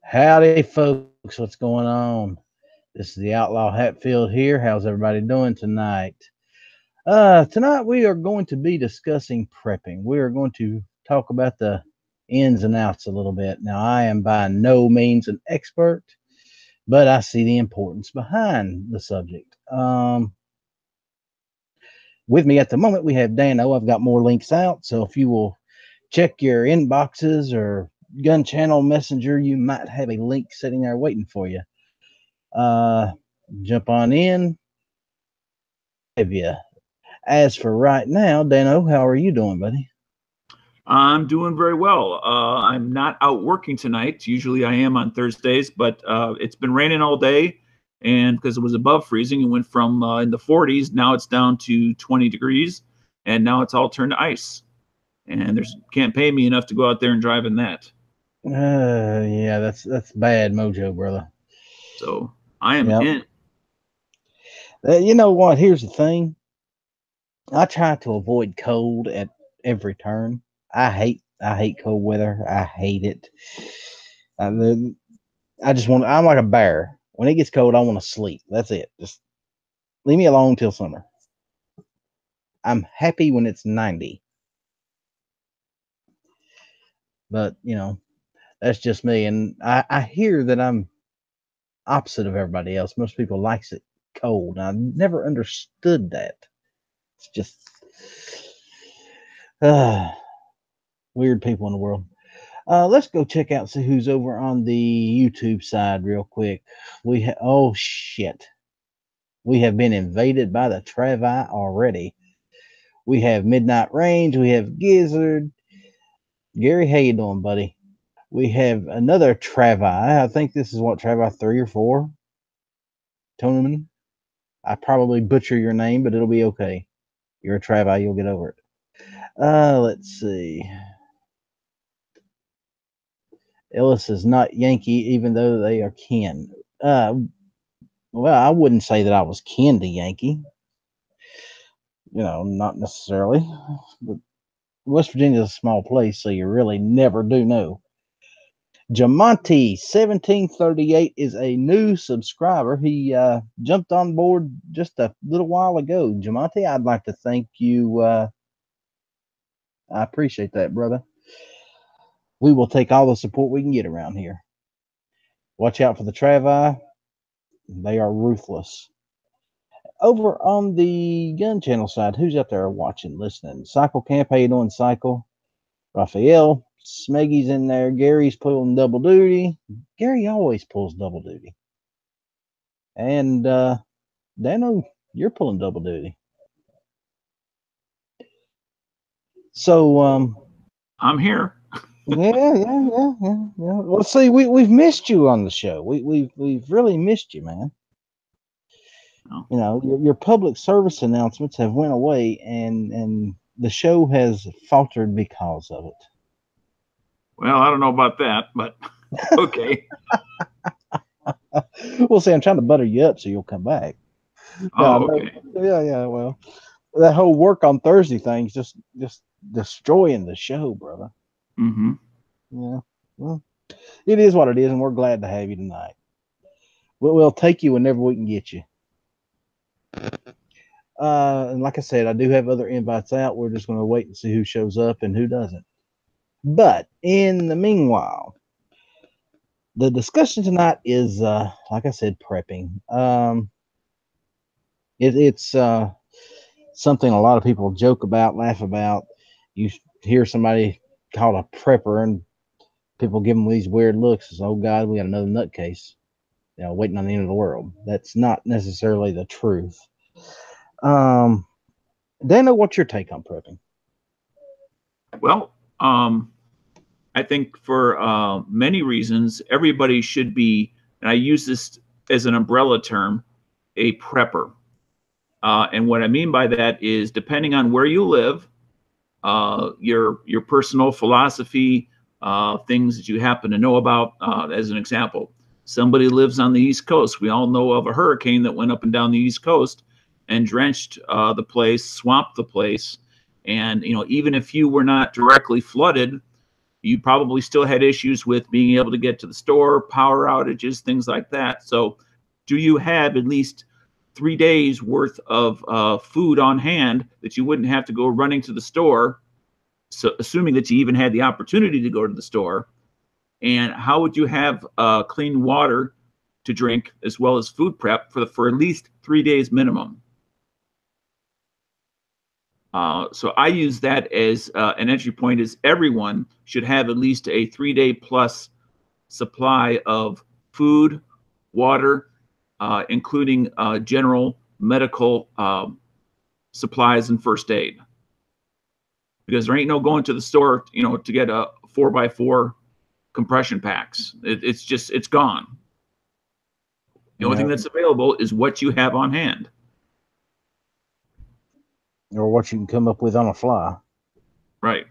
Howdy, folks. What's going on? This is the Outlaw Hatfield here. How's everybody doing tonight? Tonight we are going to be discussing prepping. We are going to talk about the ins and outs a little bit. Now, I am by no means an expert, but I see the importance behind the subject. With me at the moment, we have Dano. I've got more links out, so if you will check your inboxes or Gun Channel Messenger, you might have a link sitting there waiting for you. Uh, Jump on in. Have you? As for right now, Dano, how are you doing, buddy? I'm doing very well. I'm not out working tonight. Usually I am on Thursdays, but it's been raining all day. And because it was above freezing, it went from in the 40s. Now it's down to 20 degrees. And now it's all turned to ice. And there's can't pay me enough to go out there and drive in that. Yeah, that's bad mojo, brother. So I am Yep. in. You know what? Here's the thing. I try to avoid cold at every turn. I hate cold weather. I hate it. I just want. I'm like a bear. When it gets cold, I want to sleep. That's it. Just leave me alone till summer. I'm happy when it's 90, but that's just me. And I hear that I'm opposite of everybody else. Most people likes it cold. I never understood that. It's just uh, weird people in the world. Let's go check out see who's over on the YouTube side real quick. Oh shit, we have been invaded by the Travi already. We have Midnight Range. We have Gizzard. Gary, how you doing, buddy? We have another Travi. I think this is what Travi 3 or 4. Toneman. I probably butcher your name, but it'll be okay. You're a Travi. You'll get over it. Let's see. Ellis is not Yankee, even though they are kin. Well, I wouldn't say that I was kin to Yankee. Not necessarily. But West Virginia is a small place, so you really never do know. Jamonte 1738 is a new subscriber. He jumped on board just a little while ago. Jamonte, I'd like to thank you. I appreciate that, brother. We will take all the support we can get around here. Watch out for the Travi. They are ruthless. Over on the Gun Channel side, who's out there watching, listening? Cycle Camp, how you doing, Cycle? Raphael, Smeggy's in there. Gary's pulling double duty. Gary always pulls double duty. And Dano, you're pulling double duty. So I'm here. yeah. Well, see, we've missed you on the show. We've really missed you, man. Oh. Your public service announcements have went away, and the show has faltered because of it. Well, I don't know about that, but okay. We'll see. I'm trying to butter you up so you'll come back. Oh, okay. Yeah. Well, that whole work on Thursday thing's just destroying the show, brother. Mm-hmm. Yeah. Well, it is what it is, and we're glad to have you tonight. We'll take you whenever we can get you. And like I said, I do have other invites out. We're just going to wait and see who shows up and who doesn't. But in the meanwhile, the discussion tonight is, like I said, prepping. It's something a lot of people joke about, laugh about. You hear somebody called a prepper, and people give them these weird looks. As, oh God, we got another nutcase, waiting on the end of the world. That's not necessarily the truth. Dana, what's your take on prepping? Well, I think for many reasons, everybody should be, and I use this as an umbrella term, a prepper. And what I mean by that is depending on where you live, your personal philosophy, things that you happen to know about. As an example, somebody lives on the East Coast. We all know of a hurricane that went up and down the East Coast and drenched the place, swamped the place. And even if you were not directly flooded, You probably still had issues with being able to get to the store, power outages, things like that. So do you have at least 3 days worth of food on hand that you wouldn't have to go running to the store? So assuming that you even had the opportunity to go to the store. And how would you have clean water to drink as well as food prep for at least 3 days minimum? So I use that as an entry point, is everyone should have at least a 3-day plus supply of food, water, including general medical supplies and first aid. Because there ain't no going to the store, to get a 4x4 compression packs. It's gone. The only thing that's available is what you have on hand. Or what you can come up with on a fly. Right.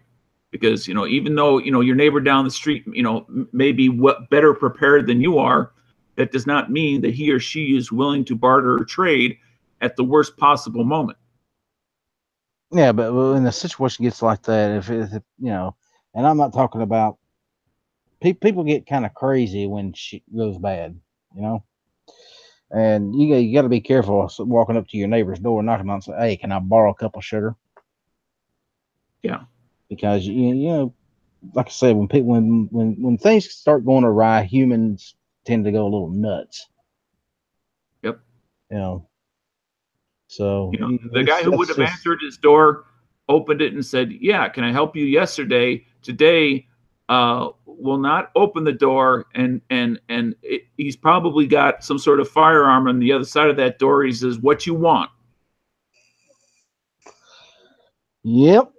Because, even though, your neighbor down the street, may be better prepared than you are, that does not mean that he or she is willing to barter or trade at the worst possible moment. Yeah, but when the situation gets like that, if and I'm not talking about people get kind of crazy when shit goes bad, and you got to be careful walking up to your neighbor's door, knocking on, and say, "Hey, can I borrow a cup of sugar?" Yeah, because like I said, when things start going awry, humans tend to go a little nuts. Yep. So the guy who would have answered his door opened it and said, "Yeah, can I help you yesterday? Today, will not open the door," and he's probably got some sort of firearm on the other side of that door. He says, "What you want?" Yep.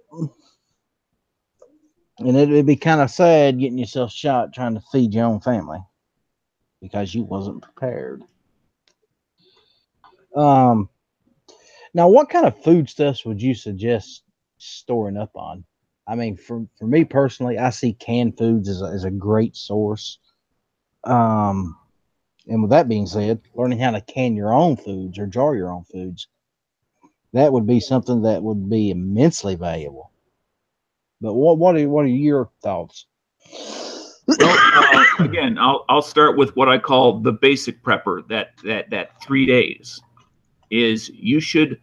And it'd be kind of sad getting yourself shot trying to feed your own family because you wasn't prepared. Now, what kind of foodstuffs would you suggest storing up on? I mean, for me personally, I see canned foods as a great source. And with that being said, learning how to can your own foods or jar your own foods, that would be something that would be immensely valuable. But what are your thoughts? Well, again, I'll start with what I call the basic prepper. That 3 days is you should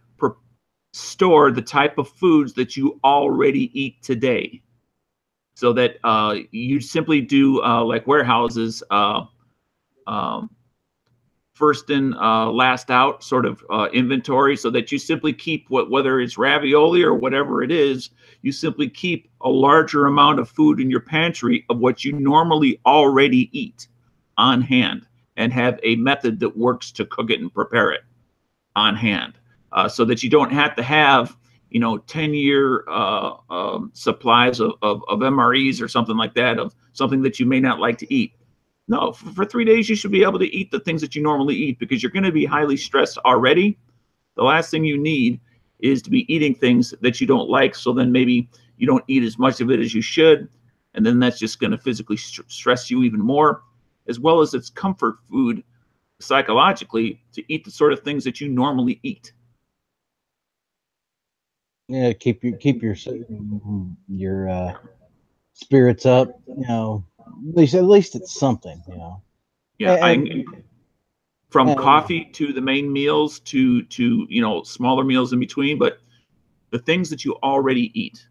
store the type of foods that you already eat today, so that you simply do like warehouses, first in, last out sort of inventory, so that you simply keep whether it's ravioli or whatever it is, you simply keep a larger amount of food in your pantry of what you normally already eat on hand, and have a method that works to cook it and prepare it on hand, so that you don't have to have 10-year supplies of MREs or something like that, of something that you may not like to eat. No, for 3 days, you should be able to eat the things that you normally eat, because you're going to be highly stressed already. The last thing you need is to be eating things that you don't like. So then maybe you don't eat as much of it as you should. And then that's just going to physically stress you even more, as well as it's comfort food psychologically to eat the sort of things that you normally eat. Yeah, keep your spirits up. At least it's something. Yeah, from and coffee to the main meals to smaller meals in between, but the things that you already eat.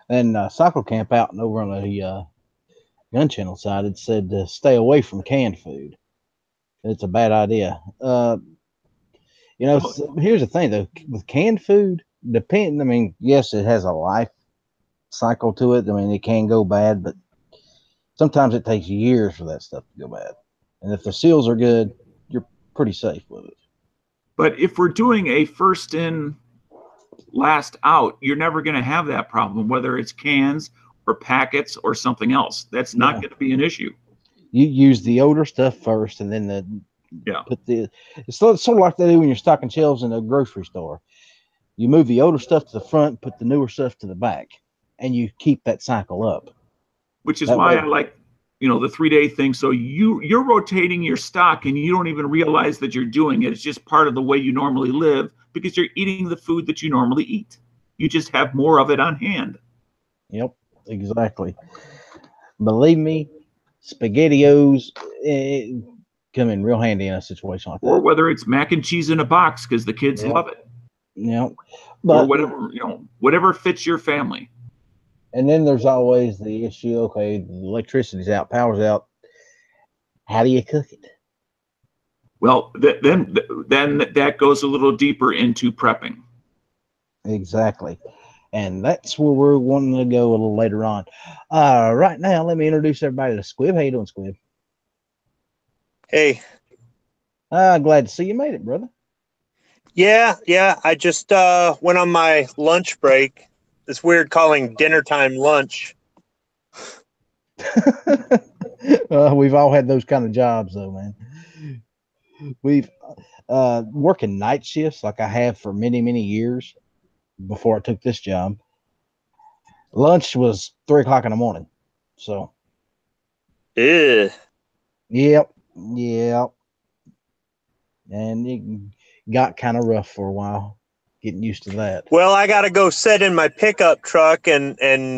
And Cycle Camp out and over on the Gun Channel side, it said to stay away from canned food. It's a bad idea. Here's the thing though, with canned food, I mean, yes, it has a life cycle to it. I mean, it can go bad, but sometimes it takes years for that stuff to go bad. And if the seals are good, you're pretty safe with it. But if we're doing a first in, last out, you're never going to have that problem, whether it's cans or packets or something else. That's not going to be an issue. You use the older stuff first, and then it's sort of like they do when you're stocking shelves in a grocery store. You move the older stuff to the front, put the newer stuff to the back, and you keep that cycle up. Which is why I like, the 3-day thing. So you're rotating your stock and you don't even realize that you're doing it. It's just part of the way you normally live, because you're eating the food that you normally eat. You just have more of it on hand. Yep, exactly. Believe me, SpaghettiOs come in real handy in a situation like Or that. whether it's mac and cheese in a box because the kids Yep, love it, yep. or But whatever, whatever fits your family. and then there's always the issue. Okay, the electricity's out, power's out. How do you cook it? Well, then that goes a little deeper into prepping. Exactly. And that's where we're wanting to go a little later on. Right now, let me introduce everybody to Squib. How you doing, Squib? Hey, Glad to see you made it, brother. yeah. I just went on my lunch break. It's weird calling dinner time lunch. We've all had those kind of jobs, though, man. We've working night shifts like I have for many, many years before I took this job. Lunch was 3 o'clock in the morning. So, Ew. yep, yep. And it got kind of rough for a while, getting used to that. Well, I got to go sit in my pickup truck and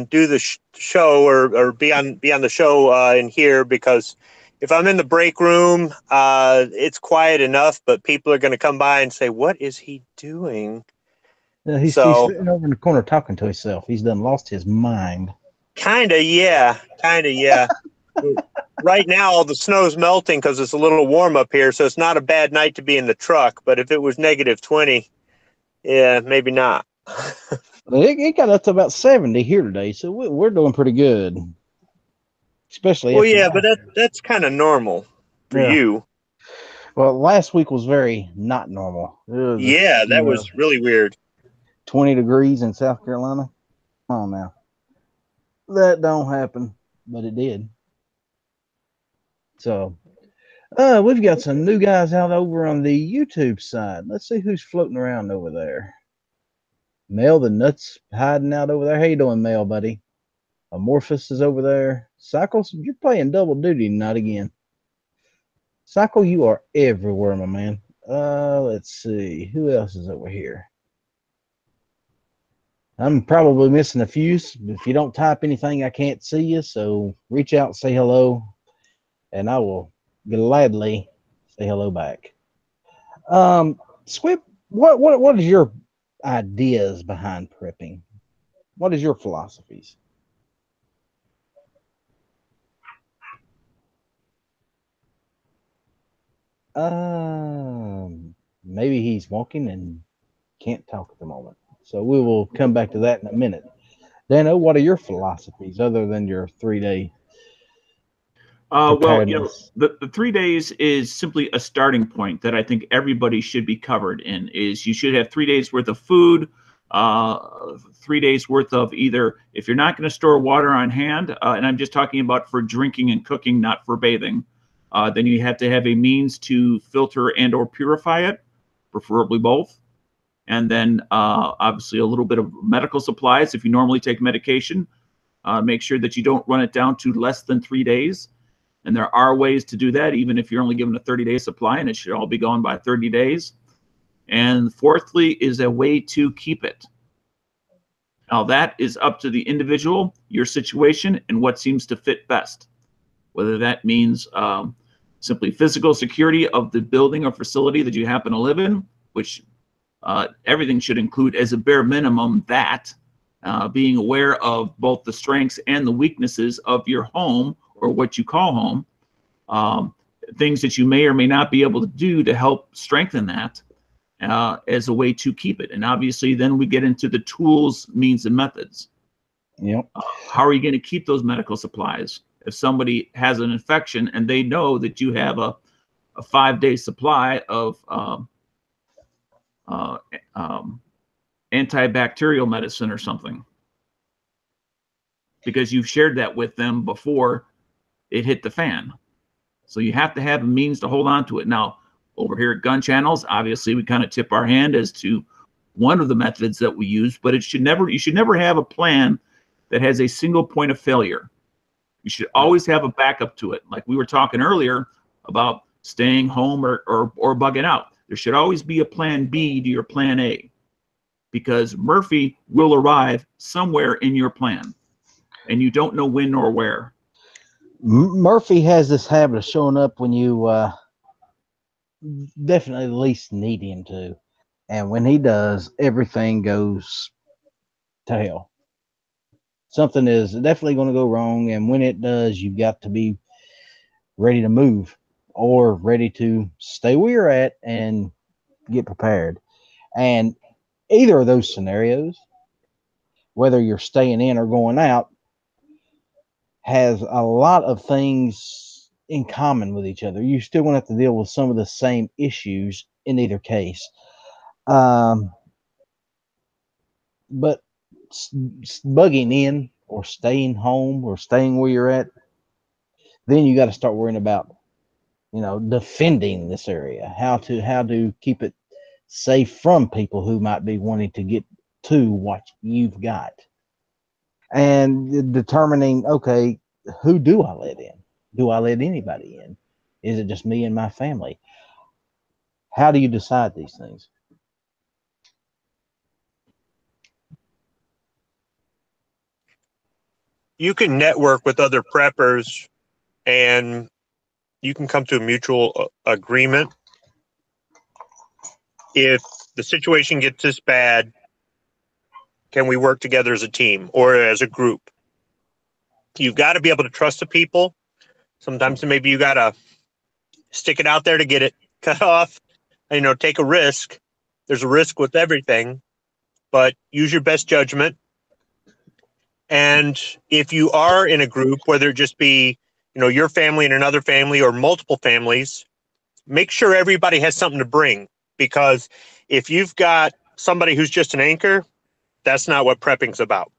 do the show or be on the show in here because if I'm in the break room, it's quiet enough, but people are going to come by and say, "What is he doing?" He's So, sitting over in the corner talking to himself. He's done lost his mind. kind of, yeah. Right now, the snow's melting because it's a little warm up here, so it's not a bad night to be in the truck. But if it was -20, yeah, maybe not. It got up to about 70 here today, so we're doing pretty good. Especially Well, after yeah, but that's kind of normal for yeah. you. Well, last week was very not normal. It was Yeah, that was really weird. 20 degrees in South Carolina. Oh, now that don't happen, but it did. So, we've got some new guys out over on the YouTube side. Let's see who's floating around over there. Mel the Nuts hiding out over there. How you doing, Mel, buddy? Amorphous is over there. Cycles, you're playing double duty tonight again. Cycle, you are everywhere, my man. Let's see. Who else is over here? I'm probably missing a few. If you don't type anything, I can't see you. So reach out, say hello, and I will gladly say hello back. Squib, what is your ideas behind prepping? What is your philosophies? Maybe he's walking and can't talk at the moment. So we will come back to that in a minute. Dano, what are your philosophies other than your 3 day Well, preparedness? the 3 days is simply a starting point that I think everybody should be covered in. Is you should have 3 days worth of food, 3 days worth of either, if you're not going to store water on hand, and I'm just talking about for drinking and cooking, not for bathing, then you have to have a means to filter and or purify it, preferably both. And then obviously a little bit of medical supplies if you normally take medication. Make sure that you don't run it down to less than 3 days. And there are ways to do that, even if you're only given a 30-day supply, and it should all be gone by 30 days. And fourthly is a way to keep it. Now, that is up to the individual, your situation, and what seems to fit best. Whether that means simply physical security of the building or facility that you happen to live in, which everything should include as a bare minimum that, being aware of both the strengths and the weaknesses of your home or what you call home, things that you may or may not be able to do to help strengthen that as a way to keep it. And obviously then we get into the tools, means, and methods. Yep. How are you going to keep those medical supplies? If somebody has an infection and they know that you have a 5-day supply of antibacterial medicine or something, because you've shared that with them before it hit the fan. So you have to have a means to hold on to it. Now, over here at Gun Channels, obviously we kind of tip our hand as to one of the methods that we use, but you should never have a plan that has a single point of failure. You should always have a backup to it. Like we were talking earlier about staying home or bugging out. There should always be a plan B to your plan A, because Murphy will arrive somewhere in your plan. and you don't know when or where. Murphy has this habit of showing up when you definitely least need him to. And when he does, everything goes to hell. Something is definitely going to go wrong. And when it does, you've got to be ready to move or ready to stay where you're at and get prepared. And either of those scenarios, whether you're staying in or going out, has a lot of things in common with each other. You still going to have to deal with some of the same issues in either case. But bugging in or staying home or staying where you're at, then you got to start worrying about, defending this area, how to keep it safe from people who might be wanting to get to what you've got, and determining, okay, who do I let in? Do I let anybody in? Is it just me and my family? How do you decide these things? You can network with other preppers and you can come to a mutual agreement. If the situation gets this bad, can we work together as a team or as a group? You've got to be able to trust the people. Sometimes maybe you got to stick it out there to get it cut off, take a risk. There's a risk with everything, but use your best judgment. And if you are in a group, whether it just be, your family and another family or multiple families, make sure everybody has something to bring, because if you've got somebody who's just an anchor, that's not what prepping's about.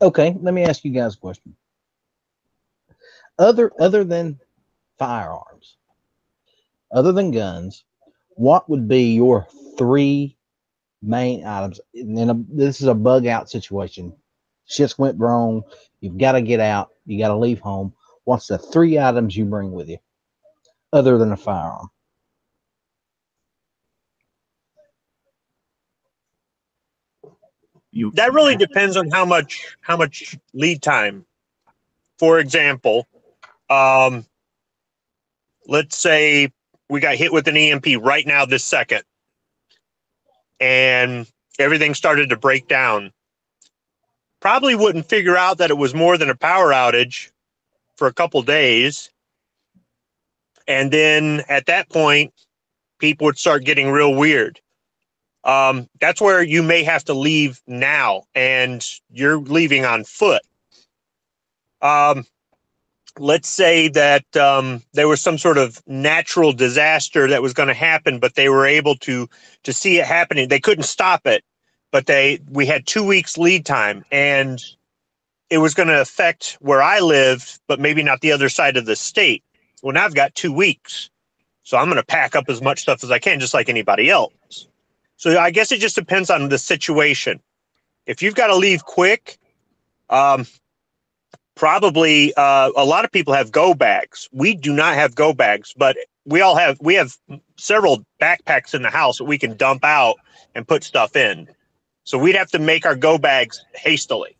Okay, let me ask you guys a question. Other than firearms, other than guns, what would be your 3 main items? And this is a bug out situation. Shit's went wrong. You've got to get out. You got to leave home. What's the 3 items you bring with you, other than a firearm? That really depends on how much lead time. For example, let's say we got hit with an EMP right now this second, and everything started to break down. Probably wouldn't figure out that it was more than a power outage for a couple days. And then at that point, people would start getting real weird. That's where you may have to leave now, and you're leaving on foot. Let's say that there was some sort of natural disaster that was going to happen, but they were able to see it happening. They couldn't stop it, but we had 2 weeks lead time, and it was going to affect where I lived, but maybe not the other side of the state. Well, now I've got 2 weeks, so I'm going to pack up as much stuff as I can, just like anybody else. So I guess it just depends on the situation. If you've got to leave quick, probably a lot of people have go bags. We do not have go bags, but we have several backpacks in the house that we can dump out and put stuff in. So we'd have to make our go bags hastily.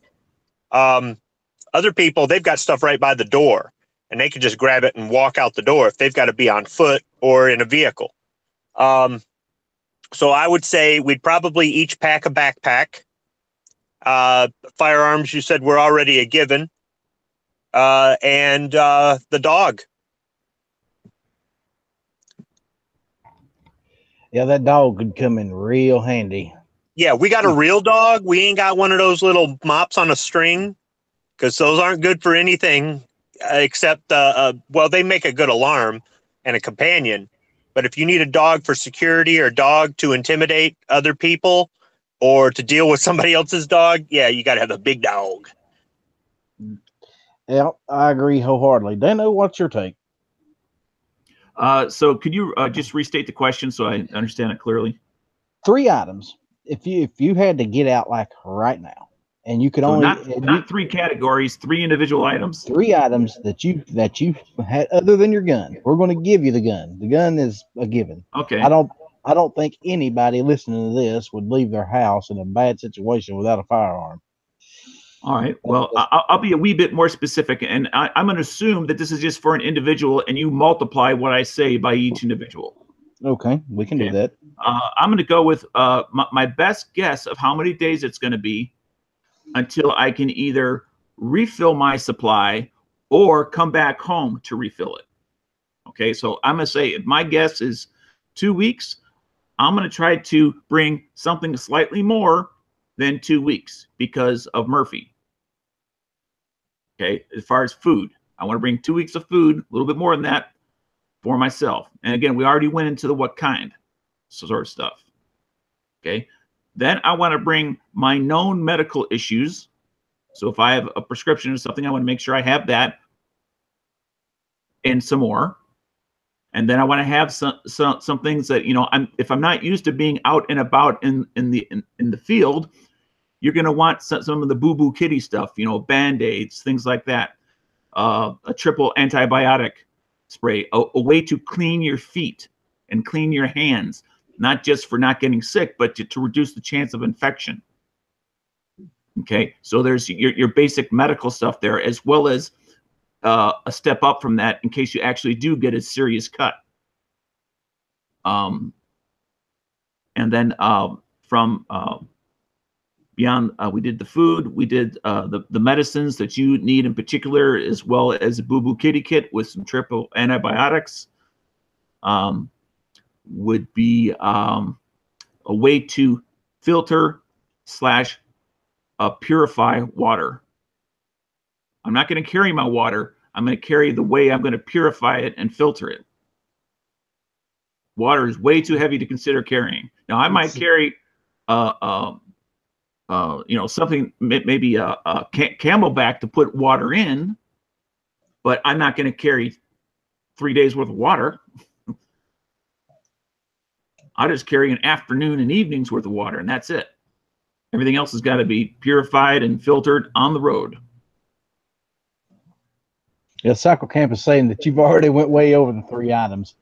Other people, they've got stuff right by the door, and they can just grab it and walk out the door if they've got to be on foot or in a vehicle. So I would say we'd probably each pack a backpack. Firearms, you said, were already a given. And the dog. Yeah, that dog could come in real handy. Yeah, we got a real dog. We ain't got one of those little mops on a string, because those aren't good for anything except, they make a good alarm and a companion. But if you need a dog for security or a dog to intimidate other people or to deal with somebody else's dog, yeah, you got to have a big dog. Yeah, I agree wholeheartedly. Dano, what's your take? So could you just restate the question so I understand it clearly? 3 items. If you had to get out like right now, and you could only not 3 categories, 3 individual items. 3 items that you had other than your gun. We're going to give you the gun. The gun is a given. Okay. I don't think anybody listening to this would leave their house in a bad situation without a firearm. All right. Well, I'll be a wee bit more specific, and I'm going to assume that this is just for an individual, and you multiply what I say by each individual. Okay, we can do that. I'm going to go with my best guess of how many days it's going to be until I can either refill my supply or come back home to refill it. Okay, so I'm going to say my guess is 2 weeks. I'm going to try to bring something slightly more than 2 weeks because of Murphy. Okay, as far as food, I want to bring 2 weeks of food, a little bit more than that for myself. And again, we already went into the what kind sort of stuff. Okay, then I want to bring my known medical issues. So if I have a prescription or something, I want to make sure I have that and some more. And then I want to have some things that, you know, if I'm not used to being out and about in the field, you're going to want some of the boo-boo kitty stuff, you know, Band-Aids, things like that. A triple antibiotic spray, a way to clean your feet and clean your hands, not just for not getting sick, but to reduce the chance of infection. Okay, so there's your basic medical stuff there, as well as a step up from that in case you actually do get a serious cut. And then from beyond, we did the food, we did the medicines that you need in particular, as well as a boo-boo kitty kit with some triple antibiotics. Would be a way to filter / purify water. I'm not going to carry my water. I'm going to carry the way I'm going to purify it and filter it. Water is way too heavy to consider carrying. Now, I might carry you know, something, maybe a Camelback to put water in, but I'm not going to carry 3 days worth of water. I'll just carry an afternoon and evening's worth of water, and that's it. Everything else has got to be purified and filtered on the road. Yeah, Cycle Camp is saying that you've already went way over the 3 items.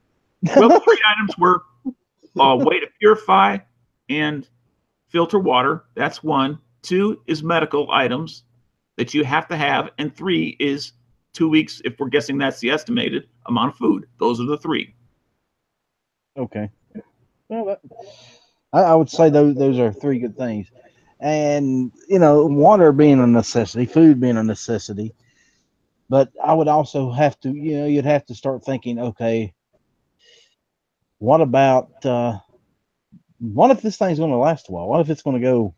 Well, the 3 items were a way to purify and filter water. That's 1. 2 is medical items that you have to have. And 3 is 2 weeks, if we're guessing that's the estimated amount of food. Those are the 3. Okay. Well, I would say those are 3 good things. And, you know, water being a necessity, food being a necessity. But I would also have to, you know, you'd have to start thinking, okay, what about, what if this thing's going to last a while? What if it's going to go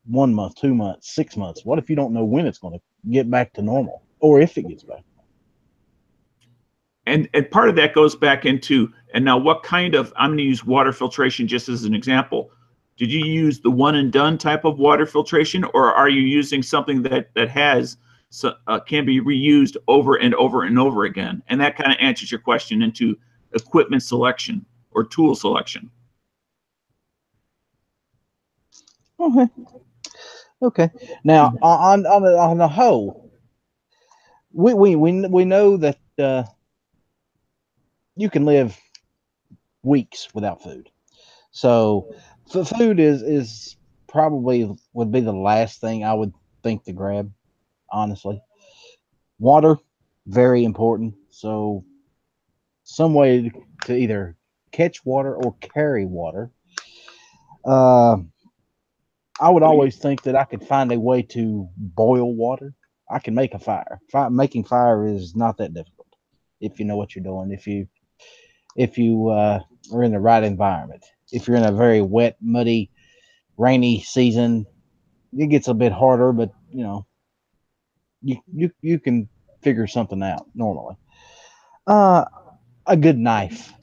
1 month, 2 months, 6 months? What if you don't know when it's going to get back to normal, or if it gets back? And part of that goes back into, and now what kind of, I'm going to use water filtration just as an example. Did you use the one and done type of water filtration, or are you using something that has can be reused over and over and over again? And that kind of answers your question into equipment selection or tool selection. Okay. Now on the whole, we know that you can live weeks without food. So food is probably would be the last thing I would think to grab, honestly. Water, very important. So some way to either catch water or carry water. I would always think that I could find a way to boil water. I can make a fire. Making fire is not that difficult if you know what you're doing. If you are in the right environment. If you're in a very wet, muddy, rainy season, it gets a bit harder. But you know, you can figure something out normally. A good knife.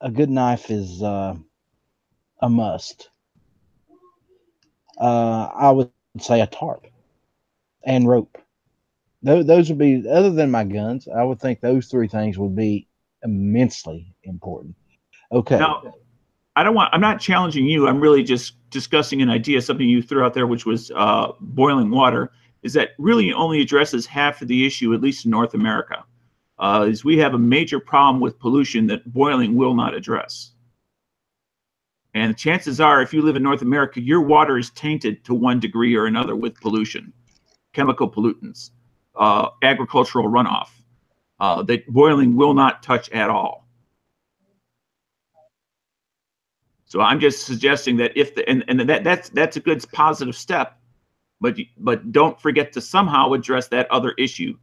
A good knife is a must. I would say a tarp and rope. Those would be, other than my guns, I would think those 3 things would be immensely important. Okay. Now, I'm not challenging you. I'm really just discussing an idea, something you threw out there, which was boiling water, is that really only addresses half of the issue, at least in North America. Is we have a major problem with pollution that boiling will not address. And chances are, if you live in North America, your water is tainted to one degree or another with pollution. chemical pollutants, agricultural runoff, that boiling will not touch at all. So I'm just suggesting that if that's a good positive step, but don't forget to somehow address that other issue.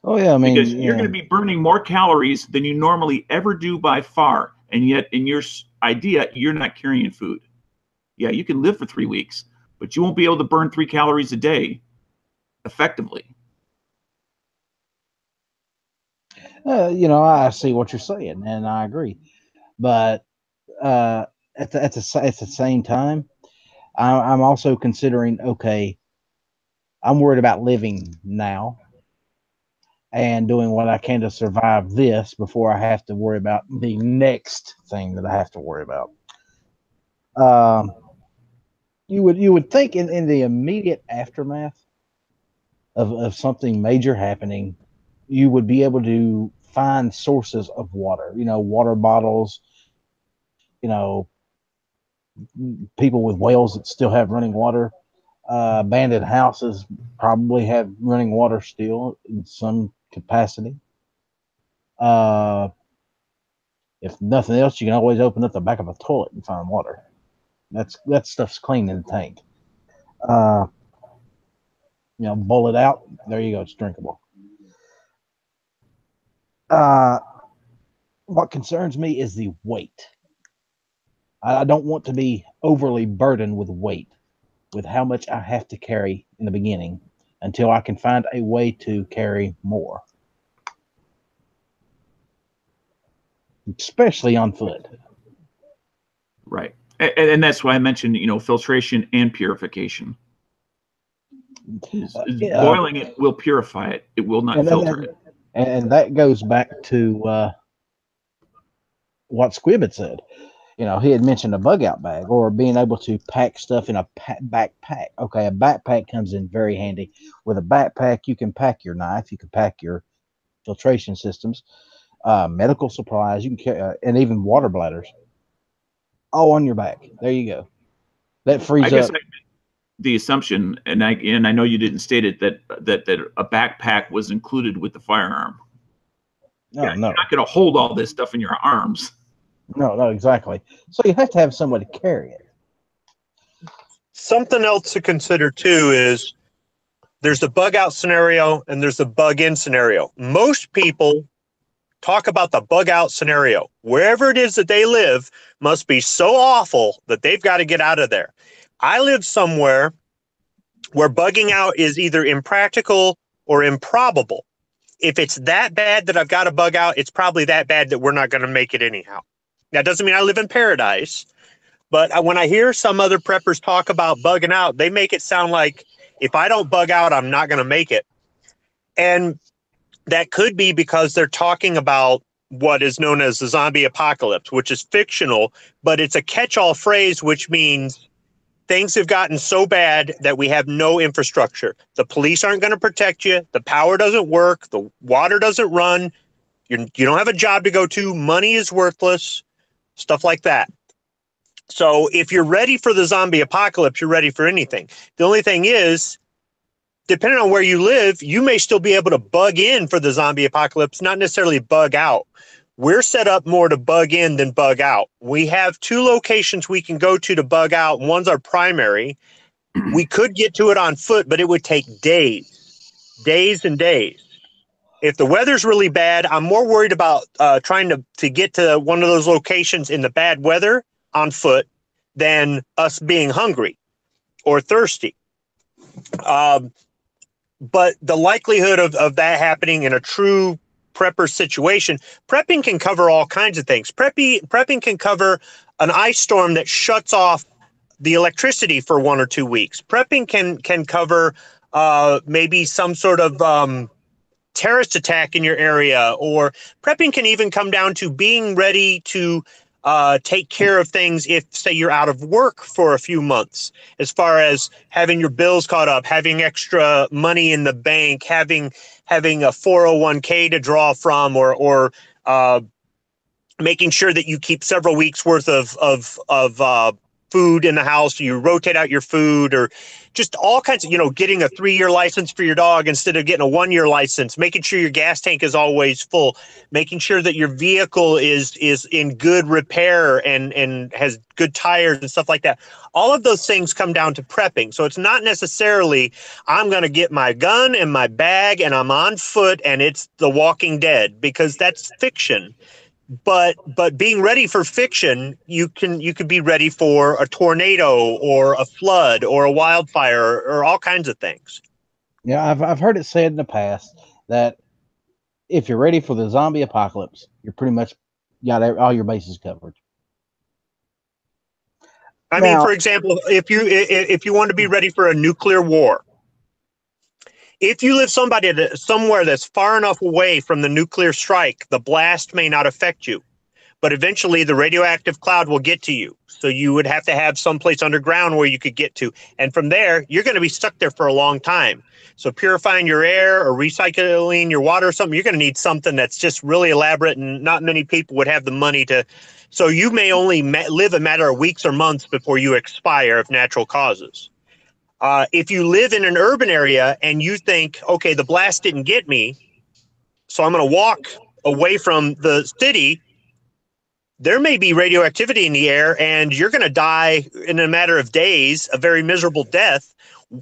Oh yeah, I mean, because you're going to be burning more calories than you normally ever do by far, and yet in your idea, you're not carrying food. Yeah, you can live for 3 weeks, but you won't be able to burn 3 calories a day effectively. I see what you're saying, and I agree. But at the same time, I'm also considering, okay, I'm worried about living now and doing what I can to survive this before I have to worry about the next thing that I have to worry about. You would think in the immediate aftermath of something major happening, you would be able to find sources of water, water bottles, you know, people with wells that still have running water. Abandoned houses probably have running water still in some capacity. If nothing else, you can always open up the back of a toilet and find water. That stuff's clean in the tank. Boil it out. There you go. It's drinkable. What concerns me is the weight. I don't want to be overly burdened with weight, with how much I have to carry in the beginning until I can find a way to carry more, especially on foot. Right. And that's why I mentioned, filtration and purification. Boiling it will purify it. It will not filter it. And that goes back to what Squibb had said. He had mentioned a bug out bag or being able to pack stuff in a backpack. Okay, a backpack comes in very handy. With a backpack, you can pack your knife, you can pack your filtration systems, medical supplies, you can carry, and even water bladders, all on your back. There you go. That frees up. The assumption, and I know you didn't state it, that a backpack was included with the firearm. No. You're not going to hold all this stuff in your arms. No, exactly. So you have to have somebody to carry it. Something else to consider too is there's the bug out scenario and there's the bug in scenario. Most people talk about the bug out scenario. Wherever it is that they live must be so awful that they've got to get out of there. I live somewhere where bugging out is either impractical or improbable. If it's that bad that I've got to bug out, it's probably that bad that we're not going to make it anyhow. That doesn't mean I live in paradise, but when I hear some other preppers talk about bugging out, they make it sound like if I don't bug out, I'm not going to make it. And that could be because they're talking about what is known as the zombie apocalypse, which is fictional, but it's a catch-all phrase, which means things have gotten so bad that we have no infrastructure. The police aren't going to protect you. The power doesn't work. The water doesn't run. You don't have a job to go to. Money is worthless. Stuff like that. So if you're ready for the zombie apocalypse, you're ready for anything. The only thing is, depending on where you live, you may still be able to bug in for the zombie apocalypse, not necessarily bug out. We're set up more to bug in than bug out. We have 2 locations we can go to bug out. One's our primary. We could get to it on foot, but it would take days and days. If the weather's really bad, I'm more worried about trying to get to one of those locations in the bad weather on foot than us being hungry or thirsty. But the likelihood of that happening in a true prepper situation, prepping can cover all kinds of things. Prepping can cover an ice storm that shuts off the electricity for 1 or 2 weeks. Prepping can cover maybe some sort of terrorist attack in your area, or prepping can even come down to being ready to take care of things if, say, you're out of work for a few months, as far as having your bills caught up, having extra money in the bank, having a 401k to draw from, or making sure that you keep several weeks worth of food in the house, you rotate out your food, or just all kinds of, getting a 3-year license for your dog instead of getting a 1-year license, making sure your gas tank is always full, making sure that your vehicle is in good repair and has good tires and stuff like that. All of those things come down to prepping. So it's not necessarily I'm going to get my gun and my bag and I'm on foot and it's The Walking Dead, because that's fiction. But being ready for fiction, you could be ready for a tornado or a flood or a wildfire or all kinds of things. Yeah, I've heard it said in the past that if you're ready for the zombie apocalypse, you're pretty much got all your bases covered. I mean, for example, if you want to be ready for a nuclear war, if you live somewhere that's far enough away from the nuclear strike, the blast may not affect you, but eventually the radioactive cloud will get to you. So you would have to have someplace underground where you could get to. And from there, you're going to be stuck there for a long time. So purifying your air or recycling your water or something, you're going to need something that's just really elaborate, and not many people would have the money to. So you may only live a matter of weeks or months before you expire of natural causes. If you live in an urban area and you think, okay, the blast didn't get me, so I'm going to walk away from the city, there may be radioactivity in the air and you're going to die in a matter of days, a very miserable death,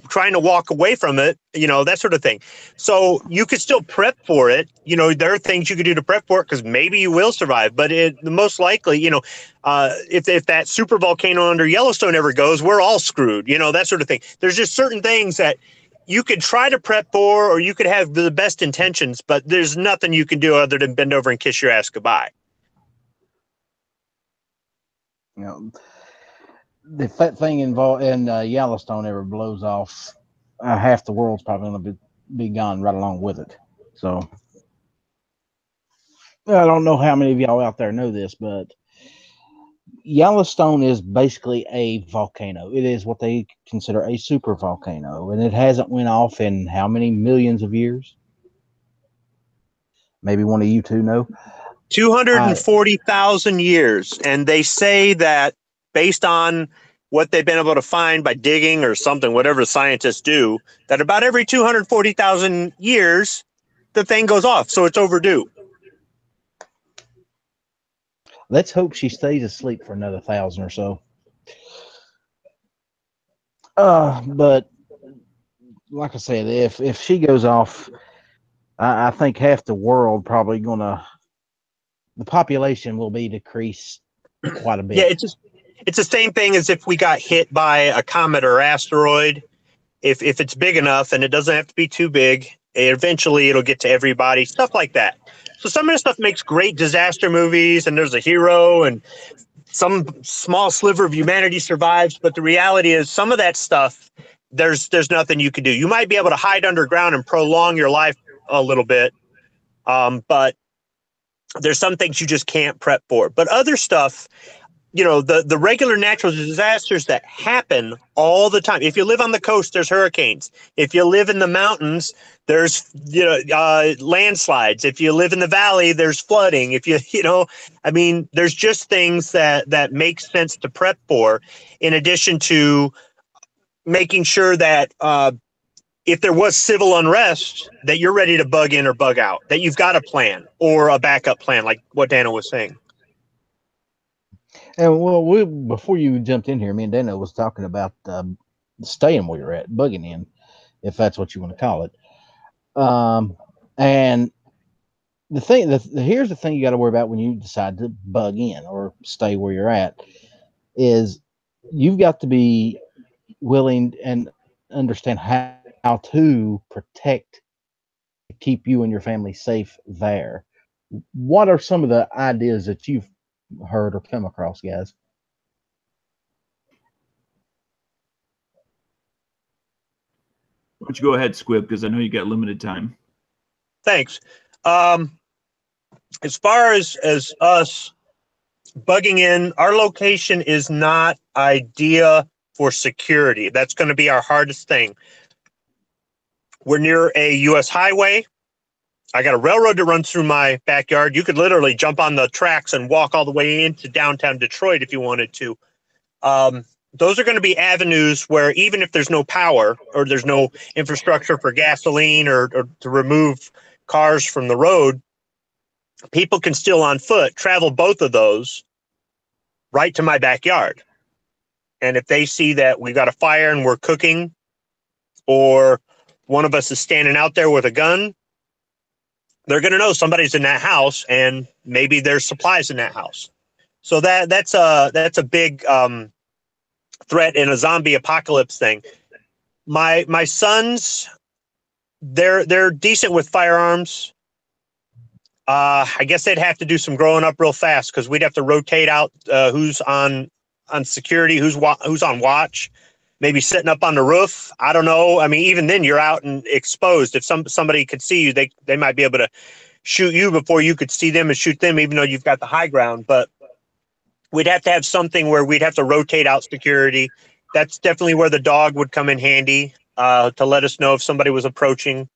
trying to walk away from it, that sort of thing. So you could still prep for it. There are things you could do to prep for it because maybe you will survive. But the most likely, if that super volcano under Yellowstone ever goes, we're all screwed, that sort of thing. There's just certain things that you could try to prep for, or you could have the best intentions, but there's nothing you can do other than bend over and kiss your ass goodbye. If that thing involved in Yellowstone ever blows off, half the world's probably going to be gone right along with it. So I don't know how many of y'all out there know this, but Yellowstone is basically a volcano. It is what they consider a super volcano, and it hasn't went off in how many millions of years? Maybe one of you two know. 240,000 years. And they say that based on what they've been able to find by digging or something, whatever scientists do, that about every 240,000 years, the thing goes off. So it's overdue. Let's hope she stays asleep for another 1,000 or so. But like I said, if she goes off, I think half the world probably the population will be decreased quite a bit. Yeah, it's the same thing as if we got hit by a comet or asteroid. If it's big enough, and it doesn't have to be too big, eventually it'll get to everybody, stuff like that. So some of the stuff makes great disaster movies, and there's a hero, and some small sliver of humanity survives. But the reality is some of that stuff, there's nothing you can do. You might be able to hide underground and prolong your life a little bit, but there's some things you just can't prep for. But other stuff, the regular natural disasters that happen all the time. If you live on the coast, there's hurricanes. If you live in the mountains, there's landslides. If you live in the valley, there's flooding. If there's just things that make sense to prep for, in addition to making sure that if there was civil unrest, that you're ready to bug in or bug out, that you've got a plan or a backup plan, like what Dana was saying. And well, before you jumped in here, me and Dana was talking about staying where you're at, bugging in, if that's what you want to call it. And the thing, here's the thing you got to worry about when you decide to bug in or stay where you're at, is you've got to be willing and understand how to protect, keep you and your family safe there. What are some of the ideas that you've heard or come across, guys? Why don't you go ahead, Squib, because I know you got limited time. Thanks. As far as us bugging in, our location is not ideal for security. That's going to be our hardest thing. We're near a U.S. highway. I got a railroad that runs through my backyard. You could literally jump on the tracks and walk all the way into downtown Detroit if you wanted to. those are going to be avenues where even if there's no power or there's no infrastructure for gasoline or to remove cars from the road, people can still on foot travel both of those right to my backyard. And if they see that we got a fire and we're cooking, or one of us is standing out there with a gun, they're going to know somebody's in that house, and maybe there's supplies in that house. So that's a big threat in a zombie apocalypse thing. My sons, they're decent with firearms. I guess they'd have to do some growing up real fast, because we'd have to rotate out who's on security, who's on watch, maybe sitting up on the roof. I don't know. I mean, even then you're out and exposed. If somebody could see you, they might be able to shoot you before you could see them and shoot them, even though you've got the high ground. But we'd have to have something where we'd have to rotate out security. That's definitely where the dog would come in handy to let us know if somebody was approaching.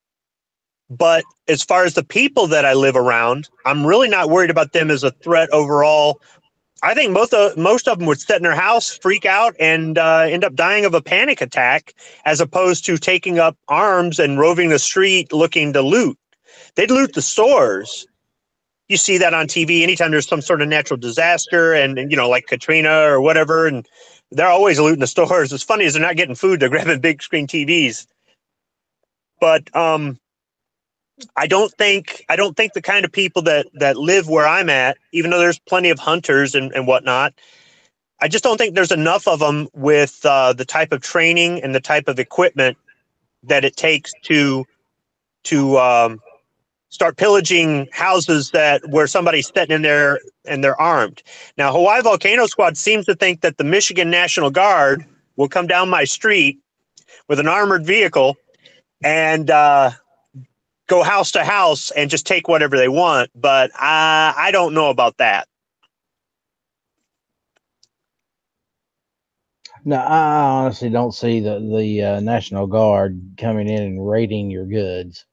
But as far as the people that I live around, I'm really not worried about them as a threat overall. I think most of them would sit in their house, freak out, and end up dying of a panic attack, as opposed to taking up arms and roving the street looking to loot. They'd loot the stores. You see that on TV anytime there's some sort of natural disaster, and like Katrina or whatever, and they're always looting the stores. As funny as they're not getting food, they're grabbing big screen TVs. But I don't think the kind of people that live where I'm at, even though there's plenty of hunters and whatnot, I just don't think there's enough of them with the type of training and the type of equipment that it takes to start pillaging houses where somebody's sitting in there and they're armed. Now, Hawaii Volcano Squad seems to think that the Michigan National Guard will come down my street with an armored vehicle and go house to house and just take whatever they want. But I don't know about that. No, I honestly don't see the National Guard coming in and raiding your goods.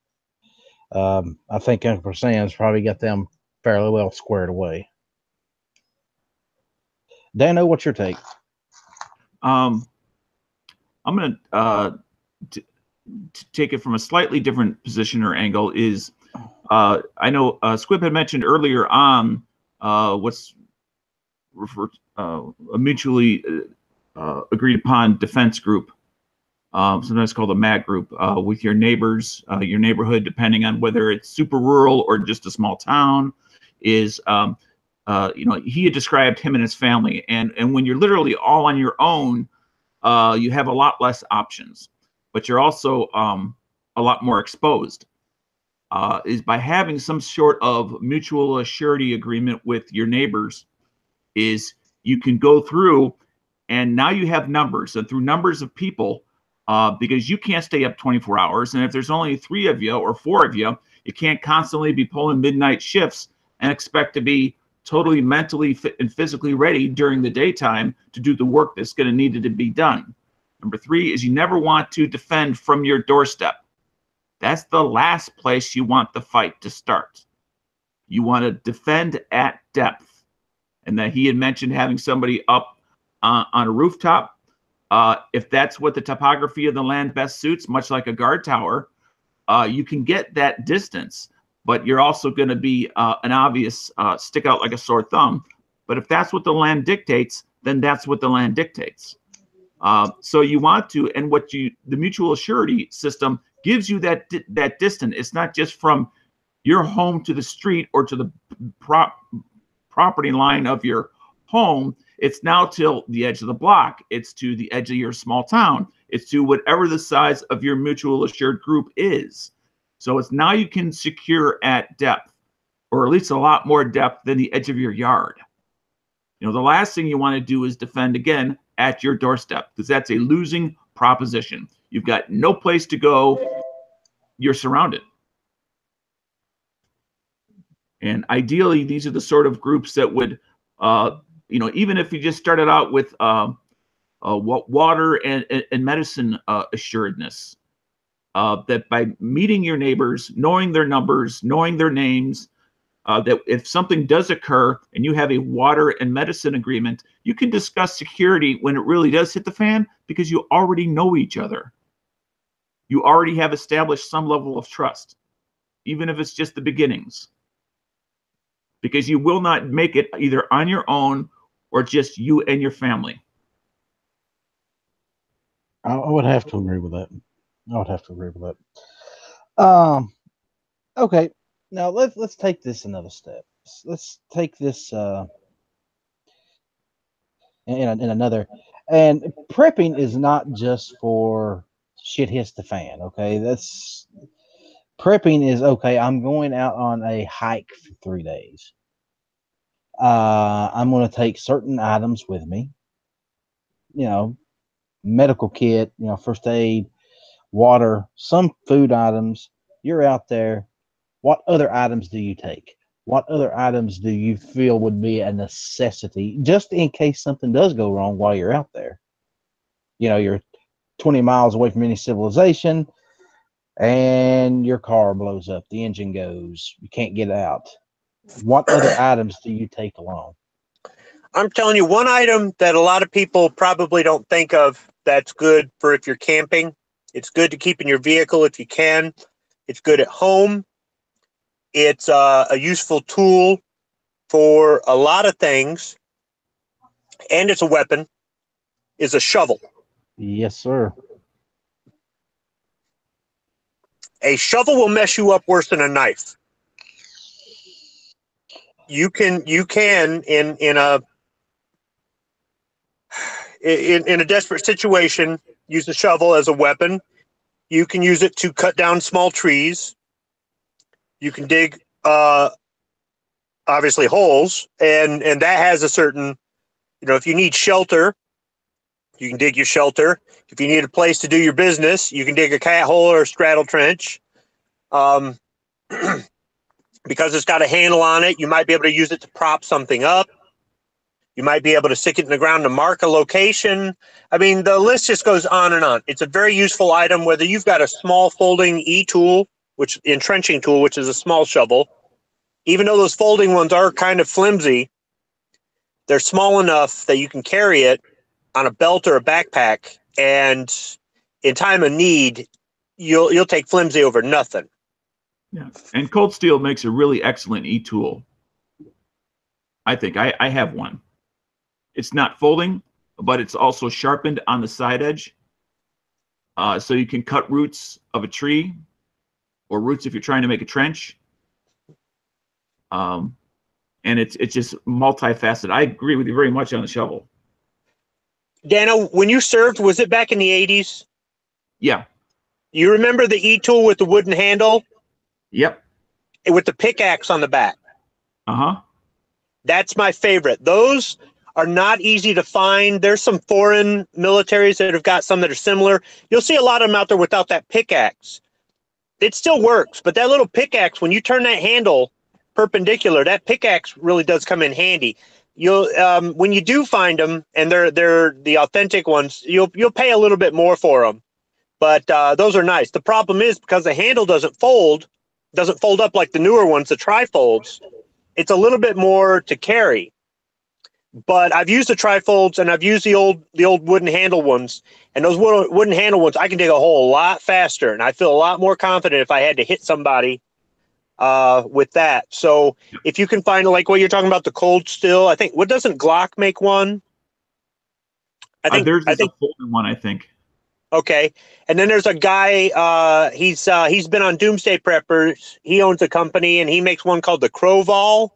I think Uncle Sam's probably got them fairly well squared away. Dano, what's your take? I'm going to take it from a slightly different position or angle. Is I know Squib had mentioned earlier on what's referred a mutually agreed upon defense group, sometimes called a MAG group, with your neighbors, your neighborhood, depending on whether it's super rural or just a small town. Is he had described him and his family, and when you're literally all on your own, you have a lot less options, but you're also a lot more exposed. Is by having some sort of mutual assurity agreement with your neighbors, is you can go through, and now you have numbers, and through numbers of people, because you can't stay up 24 hours. And if there's only 3 of you or 4 of you, you can't constantly be pulling midnight shifts and expect to be totally mentally fit and physically ready during the daytime to do the work that's going to need to be done. Number 3 is you never want to defend from your doorstep. That's the last place you want the fight to start. You want to defend at depth. And that he had mentioned having somebody up on a rooftop. If that's what the topography of the land best suits, much like a guard tower, you can get that distance, but you're also going to be an obvious stick out like a sore thumb. But if that's what the land dictates, then that's what the land dictates. So you want to, and the mutual assurity system gives you that distance. It's not just from your home to the street or to the property line of your home. It's now till the edge of the block. It's to the edge of your small town. It's to whatever the size of your mutual assured group is. So it's now you can secure at depth, or at least a lot more depth than the edge of your yard. The last thing you want to do is defend again at your doorstep, because that's a losing proposition. You've got no place to go. You're surrounded. And ideally, these are the sort of groups that would, even if you just started out with water and medicine assuredness, that by meeting your neighbors, knowing their numbers, knowing their names, that if something does occur and you have a water and medicine agreement, You can discuss security when it really does hit the fan because you already know each other. You already have established some level of trust, even if it's just the beginnings. Because you will not make it either on your own or just you and your family. I would have to agree with that. I would have to agree with that. Okay. Now let's take this another step. Let's take this in another. And prepping is not just for shit hits the fan. Okay, that's prepping is okay. I'm going out on a hike for 3 days. I'm going to take certain items with me. You know, medical kit. You know, first aid, water, some food items. You're out there. What other items do you take? What other items do you feel would be a necessity just in case something does go wrong while you're out there? You know, you're 20 miles away from any civilization and your car blows up, the engine goes, you can't get out. What other items do you take along? I'm telling you, one item that a lot of people probably don't think of that's good for if you're camping. It's good to keep in your vehicle if you can. It's good at home. It's a useful tool for a lot of things. And it's a weapon, is a shovel. Yes, sir. A shovel will mess you up worse than a knife. You can in a desperate situation use the shovel as a weapon. You can use it to cut down small trees. You can dig obviously holes, and that has a certain, you know, if you need shelter, you can dig your shelter. If you need a place to do your business, you can dig a cat hole or a straddle trench. Because it's got a handle on it, you might be able to use it to prop something up. You might be able to stick it in the ground to mark a location. I mean, the list just goes on and on. It's a very useful item, whether you've got a small folding E-tool, which entrenching tool, which is a small shovel. Even though those folding ones are kind of flimsy, they're small enough that you can carry it on a belt or a backpack, and in time of need, you'll take flimsy over nothing. Yeah, and Cold Steel makes a really excellent e-tool. I think I have one. It's not folding, but it's also sharpened on the side edge, so you can cut roots of a tree, or roots if you're trying to make a trench. And it's just multifaceted. I agree with you very much on the shovel. Dano, when you served, was it back in the 80s? Yeah. You remember the E-tool with the wooden handle? Yep. With the pickaxe on the back. Uh-huh. That's my favorite. Those are not easy to find. There's some foreign militaries that have got some that are similar. You'll see a lot of them out there without that pickaxe. It still works, but that little pickaxe, when you turn that handle perpendicular, that pickaxe really does come in handy. You'll when you do find them, and they're the authentic ones, you'll pay a little bit more for them. But those are nice. The problem is because the handle doesn't fold up like the newer ones, the trifolds. It's a little bit more to carry. But I've used the trifolds, and I've used the old wooden handle ones. And those wooden handle ones, I can dig a hole a lot faster, and I feel a lot more confident if I had to hit somebody with that. So if you can find, like what you're talking about, the Cold Steel, I think, what doesn't Glock make one? I think there's a folding one, I think. Okay. And then there's a guy, he's been on Doomsday Preppers. He owns a company, and he makes one called the Crowval.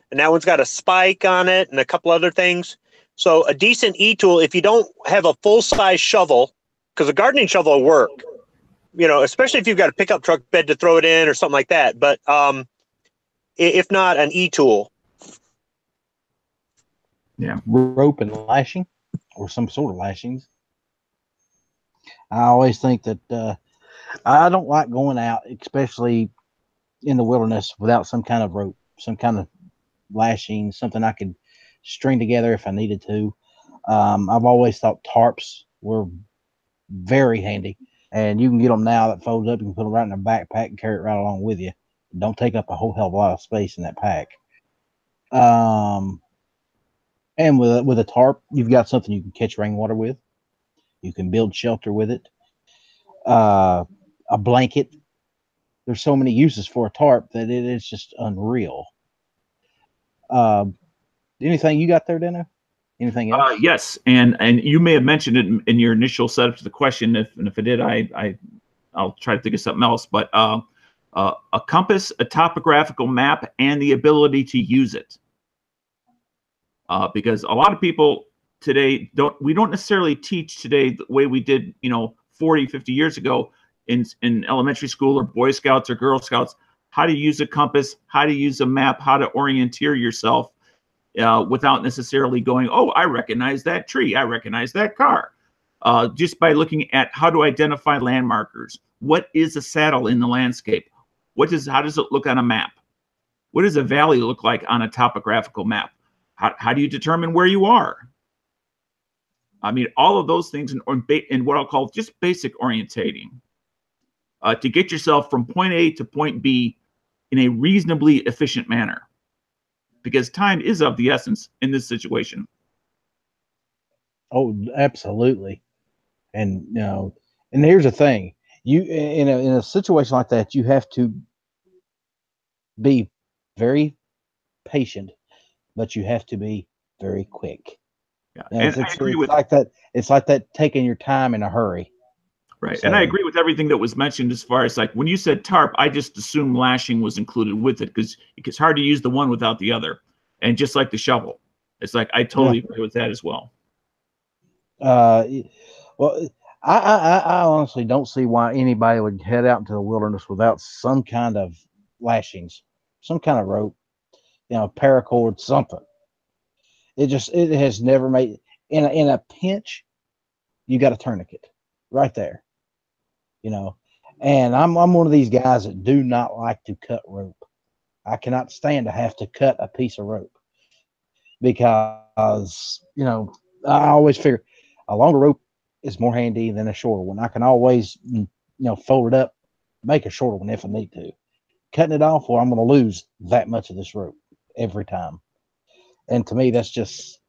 And that one's got a spike on it and a couple other things. So a decent E-tool, if you don't have a full-size shovel, because a gardening shovel will work, you know, especially if you've got a pickup truck bed to throw it in or something like that. But if not, an E-tool. Yeah. Rope and lashing, or some sort of lashings. I always think that I don't like going out, especially in the wilderness, without some kind of rope, some kind of lashing, something I could string together if I needed to. I've always thought tarps were very handy, and you can get them now that folds up. You can put them right in a backpack and carry it right along with you. Don't take up a whole hell of a lot of space in that pack. And with a tarp, you've got something you can catch rainwater with. You can build shelter with it. A blanket. There's so many uses for a tarp that it is just unreal. Uh, Anything you got there, Dano? Anything else? Yes, and you may have mentioned it in your initial setup to the question. If I did, I'll try to think of something else. But a compass, a topographical map, and the ability to use it. Because a lot of people today we don't necessarily teach today the way we did, 40, 50 years ago in elementary school or Boy Scouts or Girl Scouts, how to use a compass, how to use a map, how to orienteer yourself without necessarily going, oh, I recognize that tree, I recognize that car. Just by looking at how to identify landmarkers. What is a saddle in the landscape? How does it look on a map? What does a valley look like on a topographical map? How do you determine where you are? I mean, all of those things in what I'll call just basic orientating to get yourself from point A to point B in a reasonably efficient manner. Because time is of the essence in this situation. Oh, absolutely. And and here's the thing: you in a situation like that, you have to be very patient, but you have to be very quick. Yeah, and I agree with like that. It's like that taking your time in a hurry. Right, and I agree with everything that was mentioned as far as like when you said tarp, I just assumed lashing was included with it because it's hard to use the one without the other, and just like the shovel, it's like I totally agree with that as well. Well, I honestly don't see why anybody would head out into the wilderness without some kind of lashings, some kind of rope, paracord, something. It has never made in a pinch. You got a tourniquet right there, And I'm one of these guys that do not like to cut rope. I cannot stand to have to cut a piece of rope because I always figure a longer rope is more handy than a shorter one. I can always fold it up, make a shorter one if I need to. Cutting it off, or I'm going to lose that much of this rope every time. And to me, that's just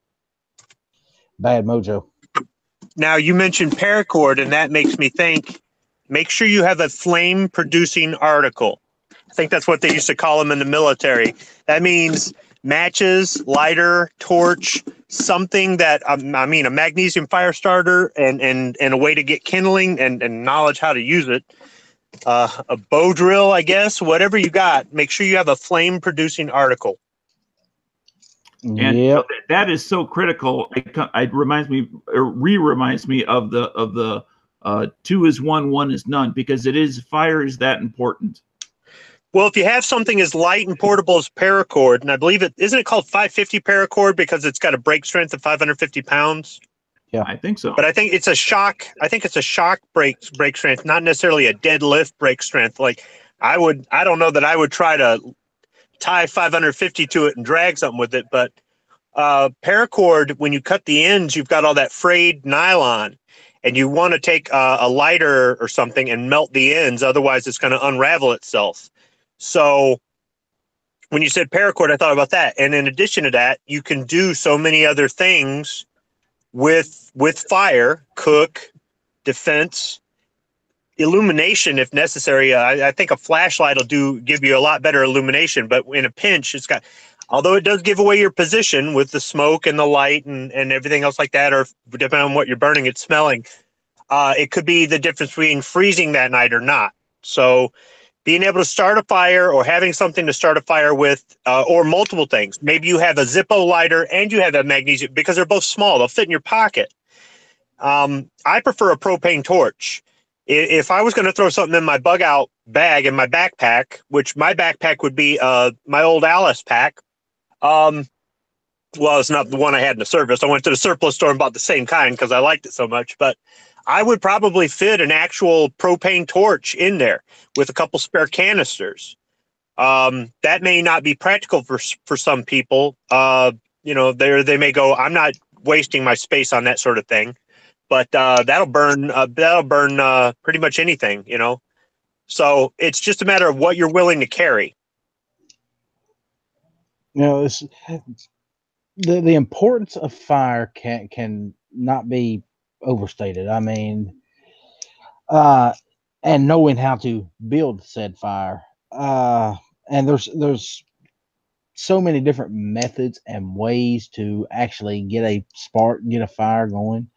bad mojo. Now, you mentioned paracord, and that makes me think, make sure you have a flame-producing article. I think that's what they used to call them in the military. That means matches, lighter, torch, something that, a magnesium fire starter and a way to get kindling and knowledge how to use it. A bow drill, I guess, whatever you got, make sure you have a flame-producing article. And that is so critical. It reminds me of the 2 is 1, 1 is none, because fire is that important. Well, if you have something as light and portable as paracord, and I believe isn't it called 550 paracord because it's got a break strength of 550 pounds? Yeah, I think so. But I think it's a shock. I think it's a shock break strength, not necessarily a deadlift break strength. Like I don't know that I would try to tie 550 to it and drag something with it, but paracord, when you cut the ends, you've got all that frayed nylon, and you want to take a lighter or something and melt the ends. Otherwise, it's going to unravel itself. So when you said paracord, I thought about that. And in addition to that, you can do so many other things with fire, cook, defense, illumination if necessary. I think a flashlight will give you a lot better illumination, but in a pinch, although it does give away your position with the smoke and the light and everything else like that, or depending on what you're burning, it's smelling, it could be the difference between freezing that night or not. So being able to start a fire or having something to start a fire with, or multiple things. Maybe you have a Zippo lighter and you have that magnesium, because they're both small. They'll fit in your pocket. I prefer a propane torch. If I was going to throw something in my bug out bag in my backpack, which my backpack would be my old Alice pack. Well, it's not the one I had in the service. I went to the surplus store and bought the same kind because I liked it so much. But I would probably fit an actual propane torch in there with a couple spare canisters. That may not be practical for some people. They may go, I'm not wasting my space on that sort of thing. But that'll burn pretty much anything, So it's just a matter of what you're willing to carry. the importance of fire can not be overstated. I mean, uh, and knowing how to build said fire. And there's so many different methods and ways to actually get a spark, get a fire going.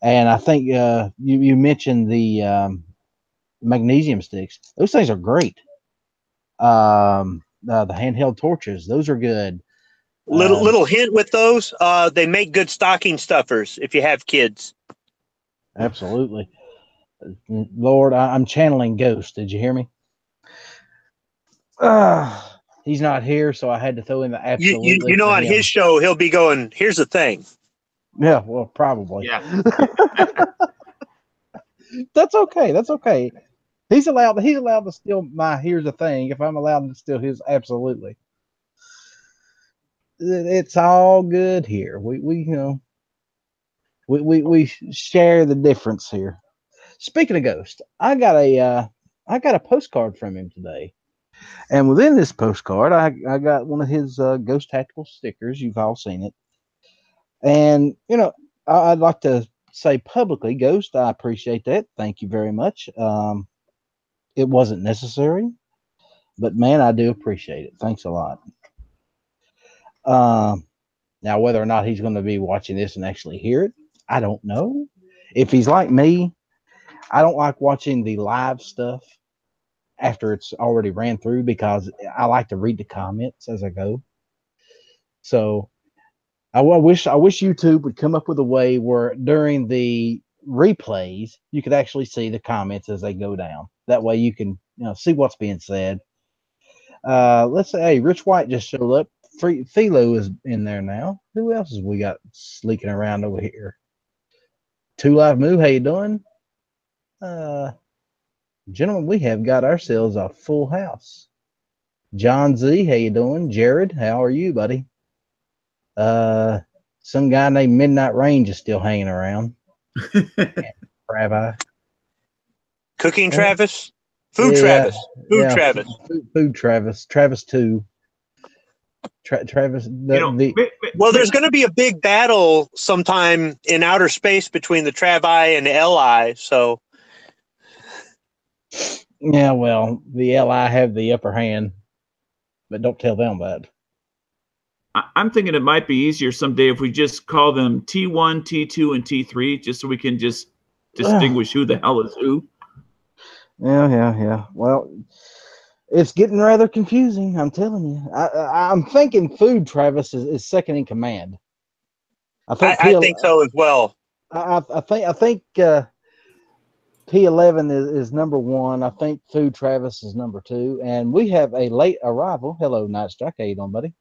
And I think you mentioned the magnesium sticks. Those things are great. The handheld torches, those are good. Little hint with those, they make good stocking stuffers if you have kids. Absolutely. Lord, I'm channeling Ghost. Did you hear me? He's not here, so I had to throw in the absolutely. You know, on his show, he'll be going, here's the thing. Yeah, well, probably. Yeah. That's okay. That's okay. He's allowed to steal my here's the thing if I'm allowed to steal his absolutely. It's all good here. We you know we share the difference here. Speaking of Ghost, I got a postcard from him today. And within this postcard, I got one of his Ghost Tactical stickers. You've all seen it. And, you know, I'd like to say publicly, Ghost, I appreciate that. Thank you very much. It wasn't necessary, but man, I do appreciate it. Thanks a lot. Now, whether or not he's going to be watching this and actually hear it, I don't know. If he's like me, I don't like watching the live stuff after it's already ran through because I like to read the comments as I go. So I wish YouTube would come up with a way where during the replays you could actually see the comments as they go down. That way you can see what's being said. Let's say, hey, Rich White just showed up. Philo is in there now. Who else has we got sleeking around over here? Two Live Moo, how you doing? Gentlemen, we have got ourselves a full house. John Z, how you doing? Jared, how are you, buddy? Some guy named Midnight Range is still hanging around. Rabbi. Cooking Travis? Food Travis. Food Travis. Food Travis. Travis 2. Travis. Well, there's going to be a big battle sometime in outer space between the Travi and the Li, so. Yeah, well, the Li have the upper hand, but don't tell them that. I'm thinking it might be easier someday if we just call them T1, T2, and T3, just so we can just distinguish who the hell is who. Yeah. Well, it's getting rather confusing. I'm telling you. I'm thinking Food Travis is second in command. I think so as well. I think P11 is number 1. I think Food Travis is number 2, and we have a late arrival. Hello, Night Strike. How you doing, buddy?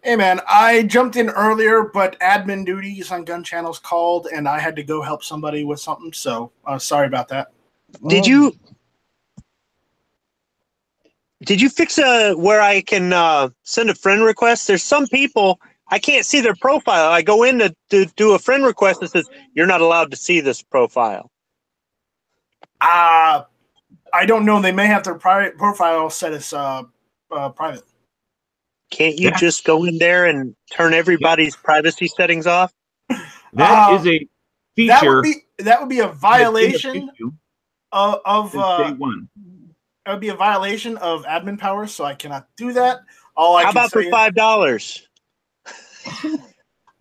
Hey, man, I jumped in earlier, but admin duties on Gun Channels called, and I had to go help somebody with something, so sorry about that. Did you fix where I can send a friend request? There's some people, I can't see their profile. I go in to do a friend request and says, you're not allowed to see this profile. I don't know. They may have their private profile set as private. Can't you just go in there and turn everybody's privacy settings off? That is a feature. That would be a violation of day one. That would be a violation of admin powers, so I cannot do that. How about for $5?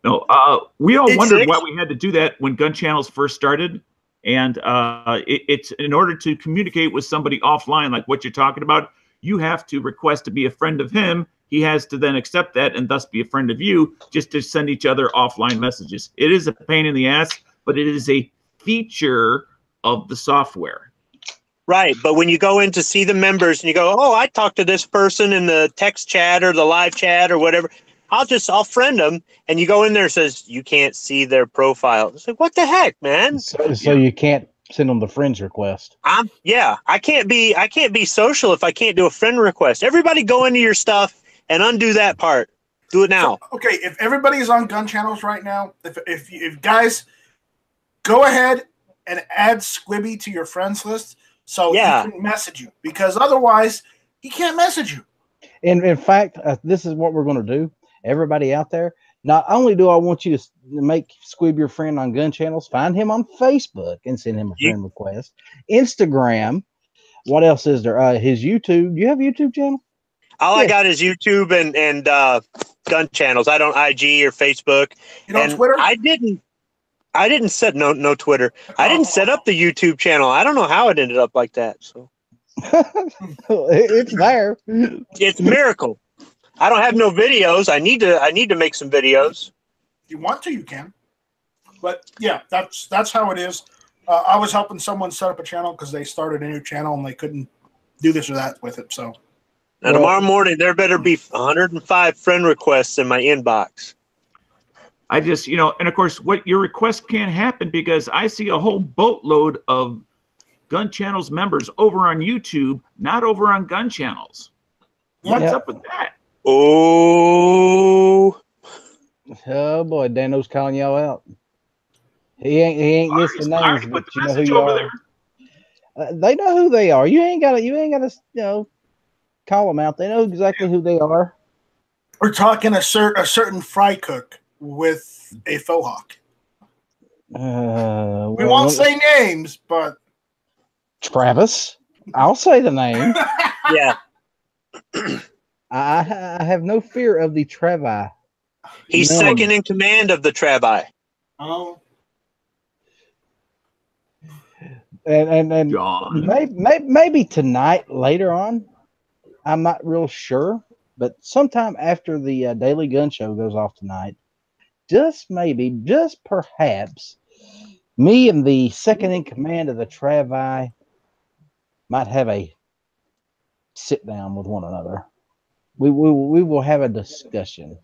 No, we all wondered why we had to do that when Gun Channels first started. And it's in order to communicate with somebody offline, like what you're talking about, you have to request to be a friend of him. He has to then accept that and thus be a friend of you, just to send each other offline messages. It is a pain in the ass, but it is a feature of the software. Right, but when you go in to see the members and you go, oh, I talked to this person in the text chat or the live chat or whatever, I'll friend them, and you go in there and says you can't see their profile. It's like, what the heck, man? So you can't send them the friends request. I can't be social if I can't do a friend request. Everybody go into your stuff and undo that part. Do it now. So, okay, if everybody's on Gun Channels right now, if guys go ahead and add Squibby to your friends list so he can message you, because otherwise he can't message you. And in fact, this is what we're going to do. everybody out there, not only do I want you to make Squib your friend on Gun Channels, find him on Facebook and send him a friend request. Instagram. What else is there? His YouTube. Do you have a YouTube channel? All I got is YouTube and gun channels. I don't IG or Facebook. You don't Twitter? I didn't set no Twitter. I didn't set up the YouTube channel. I don't know how it ended up like that. So it's there. It's a miracle. I don't have no videos. I need to make some videos. If you want to, you can. But yeah, that's how it is. I was helping someone set up a channel because they started a new channel and they couldn't do this or that with it. So now tomorrow morning there better be 105 friend requests in my inbox. I just, and of course, what your request can't happen because I see a whole boatload of Gun Channels members over on YouTube, not over on Gun Channels. What's up with that? Oh boy, Dano's calling y'all out. He ain't listing names, but you know who you are. They know who they are. You ain't gotta call them out. They know exactly who they are. We're talking a certain fry cook with a faux hawk. We won't say names, but Travis. I'll say the name. Yeah. I have no fear of the Travi. He's second in command of the Travi. Oh. And John. maybe tonight later on. I'm not real sure, but sometime after the Daily Gun Show goes off tonight, just perhaps, me and the second in command of the Travi might have a sit down with one another. We will have a discussion.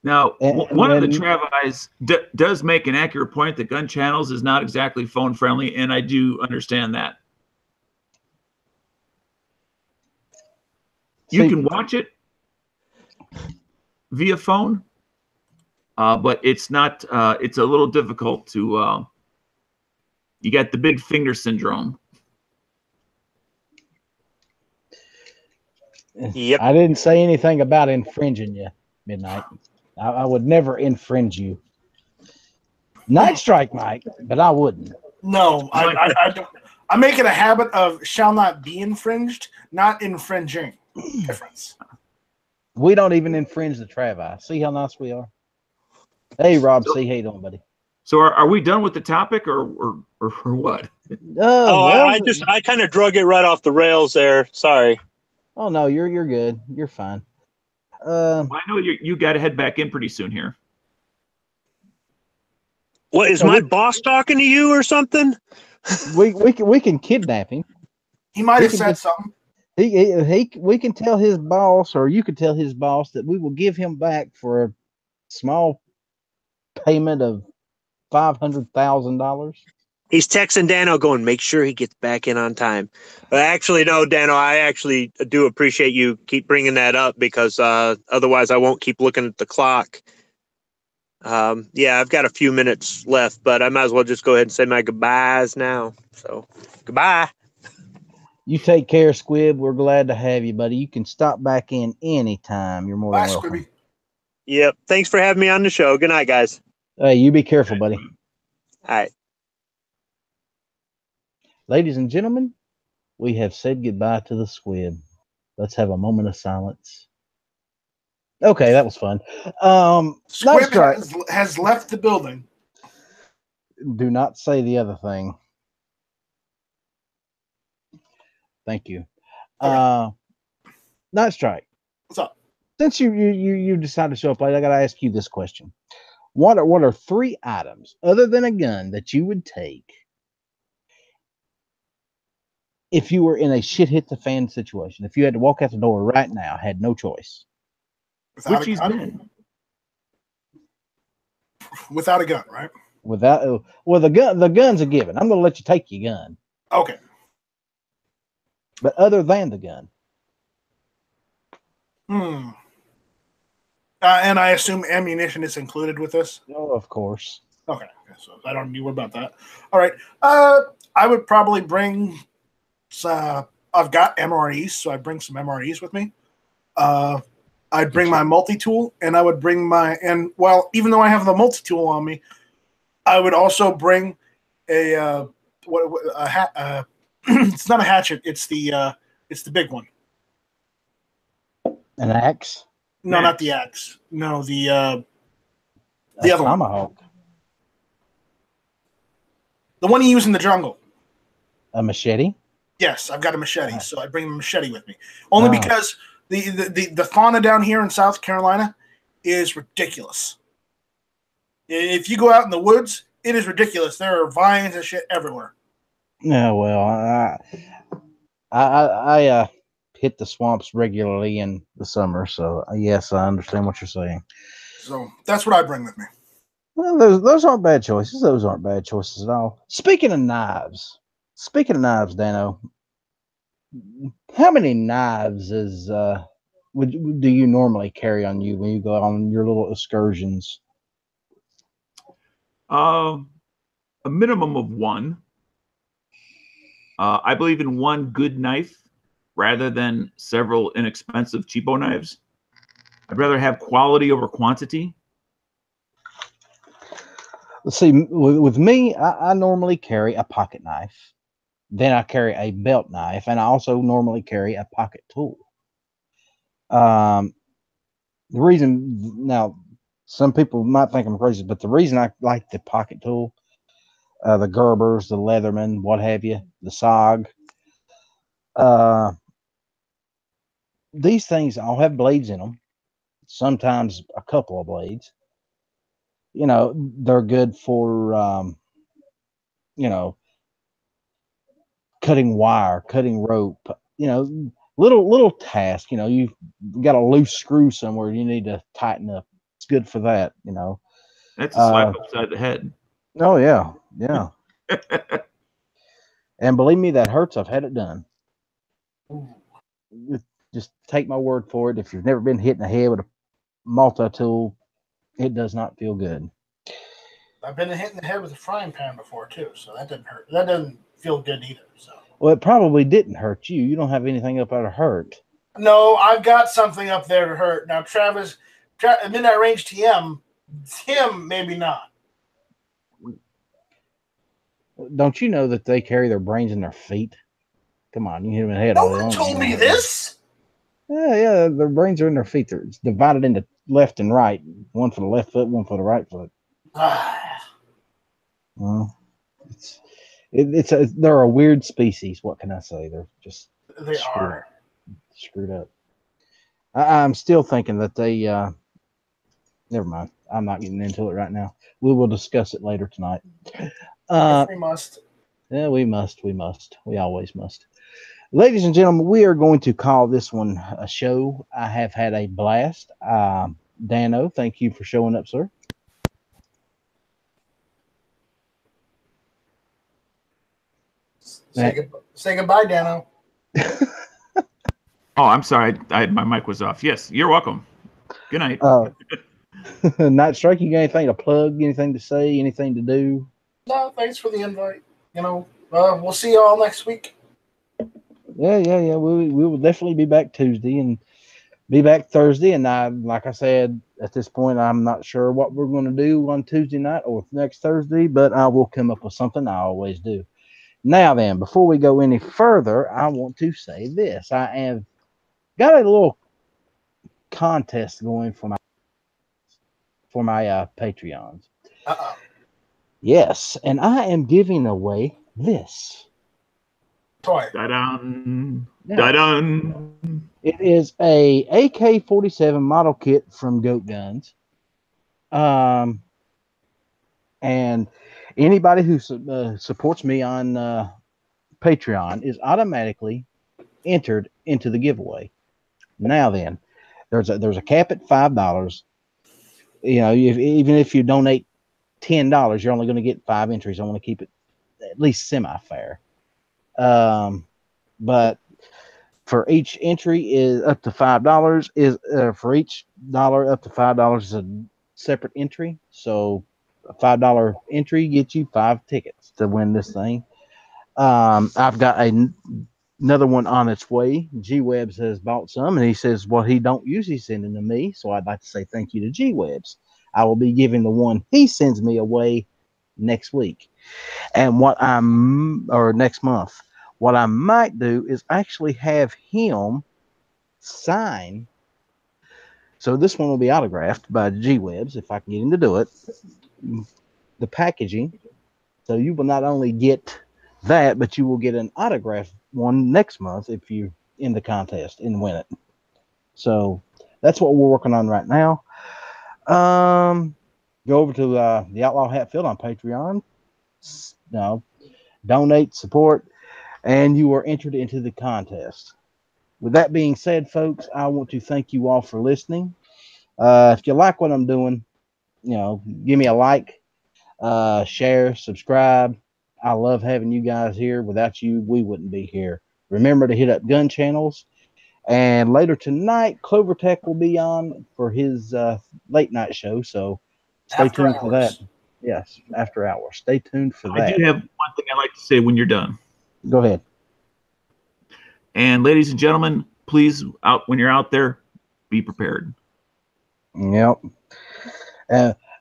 Now, one of the Travis does make an accurate point that Gun Channels is not exactly phone friendly, and I do understand that. You can watch it via phone, but it's not. It's a little difficult to. You got the big finger syndrome. Yep. I didn't say anything about infringing you, Midnight. I would never infringe you. Night Strike might, but I wouldn't. No, I don't. I make it a habit of shall not be infringed, not infringing. Difference. We don't even infringe the Travi. See how nice we are. Hey, Rob. See, how you doing, buddy? So are we done with the topic, or what? I kind of drug it right off the rails there. Sorry. Oh no, you're good. You're fine. I know you got to head back in pretty soon here. What is my boss talking to you or something? We can kidnap him. He might have said something. We can tell his boss, or you can tell his boss, that we will give him back for a small payment of $500,000. He's texting Dano going, make sure he gets back in on time. Actually, no, Dano, I actually do appreciate you keep bringing that up because otherwise I won't keep looking at the clock. Yeah, I've got a few minutes left, but I might as well just go ahead and say my goodbyes now. So, goodbye. You take care, Squib. We're glad to have you, buddy. You can stop back in anytime. You're more than welcome. Squibby. Yep. Thanks for having me on the show. Good night, guys. Hey, you be careful, buddy. All right. Ladies and gentlemen, we have said goodbye to the Squib. Let's have a moment of silence. Okay, that was fun. Squib has left the building. Do not say the other thing. Thank you. Okay. Night Strike. What's up? Since you decided to show up late, I got to ask you this question. What are 3 items other than a gun that you would take if you were in a shit hit the fan situation? If you had to walk out the door right now, had no choice. Without a gun, right? The gun's a given. I'm gonna let you take your gun. Okay. But other than the gun. And I assume ammunition is included with this? Oh, of course. Okay. So I don't need to worry about that. All right. I would probably bring I've got MREs, so I bring some MREs with me. I'd bring my multi-tool, and I would bring even though I have the multi-tool on me, I would also bring a it's not a hatchet, it's the big one. An axe? No, not the axe. No, the other tomahawk. One. The one you use in the jungle. A machete? Yes, I've got a machete, so I bring a machete with me. Only because the fauna down here in South Carolina is ridiculous. If you go out in the woods, it is ridiculous. There are vines and shit everywhere. Yeah, well, I hit the swamps regularly in the summer, so yes, I understand what you're saying. So that's what I bring with me. Well, those aren't bad choices. Those aren't bad choices at all. Speaking of knives, Dano, how many knives do you normally carry on you when you go on your little excursions? A minimum of one. I believe in one good knife rather than several inexpensive cheapo knives. I'd rather have quality over quantity. Let's see, with me, I normally carry a pocket knife. Then I carry a belt knife, and I also normally carry a pocket tool. The reason, now, some people might think I'm crazy, but the reason I like the pocket tool, the Gerbers, the Leatherman, what have you, the SOG, these things all have blades in them, sometimes a couple of blades. You know, they're good for, cutting wire, cutting rope, little task. You've got a loose screw somewhere you need to tighten up. It's good for that, That's a slap upside the head. Oh, yeah. And believe me, that hurts. I've had it done. Just take my word for it. If you've never been hit in the head with a multi-tool, it does not feel good. I've been hit in the head with a frying pan before, too, so that doesn't hurt. That doesn't feel good either. So. Well, it probably didn't hurt you. You don't have anything up there to hurt. No, I've got something up there to hurt. Now, Travis, Midnight Range TM, him, maybe not. Don't you know that they carry their brains in their feet? Come on, you hit them in the head. No one told me this. Yeah, their brains are in their feet. They're divided into left and right. One for the left foot, one for the right foot. Well, they're a weird species. What can I say? They're just screwed up. I'm still thinking that they. Never mind. I'm not getting into it right now. We will discuss it later tonight. We must. Yeah, we must. We always must. Ladies and gentlemen, we are going to call this one a show. I have had a blast. Dano, thank you for showing up, sir. Say goodbye, Dano. Oh, I'm sorry. My mic was off. Yes, you're welcome. Good night. Night Strike, you got anything to plug, anything to say, anything to do? No, thanks for the invite. We'll see you all next week. Yeah. We will definitely be back Tuesday and be back Thursday. And like I said, at this point, I'm not sure what we're going to do on Tuesday night or next Thursday, but I will come up with something. I always do. Now then, before we go any further, I want to say this. I have got a little contest going for my Patreons. Uh-oh. Yes, and I am giving away this toy. Da-dun. Yeah. Da-dun. It is a AK-47 model kit from Goat Guns. And anybody who supports me on Patreon is automatically entered into the giveaway. Now then, there's a cap at $5. Even if you donate $10, you're only going to get 5 entries. I want to keep it at least semi-fair. But for each entry is up to $5. For each dollar up to $5 is a separate entry. So a $5 entry gets you 5 tickets to win this thing. I've got a another one on its way. G-Webs has bought some, and he says, well, he don't usually send them to me, so I'd like to say thank you to G-Webs. I will be giving the one he sends me away next week. And or next month. What I might do is actually have him sign. So this one will be autographed by G-Webs, if I can get him to do it. The packaging. So you will not only get that, but you will get an autograph one next month if you in the contest and win it. So that's what we're working on right now. Go over to the Outlaw Hatfield on Patreon. No, donate, support, and you are entered into the contest. With that being said, folks, I want to thank you all for listening. If you like what I'm doing, give me a like, share, subscribe. I love having you guys here. Without you, we wouldn't be here. Remember to hit up gun channels. And later tonight, Clover Tech will be on for his late night show. So stay tuned for that. Yes, after hours. Stay tuned for that. I do have one thing I'd like to say when you're done. Go ahead. And ladies and gentlemen, please, when you're out there, be prepared. Yep.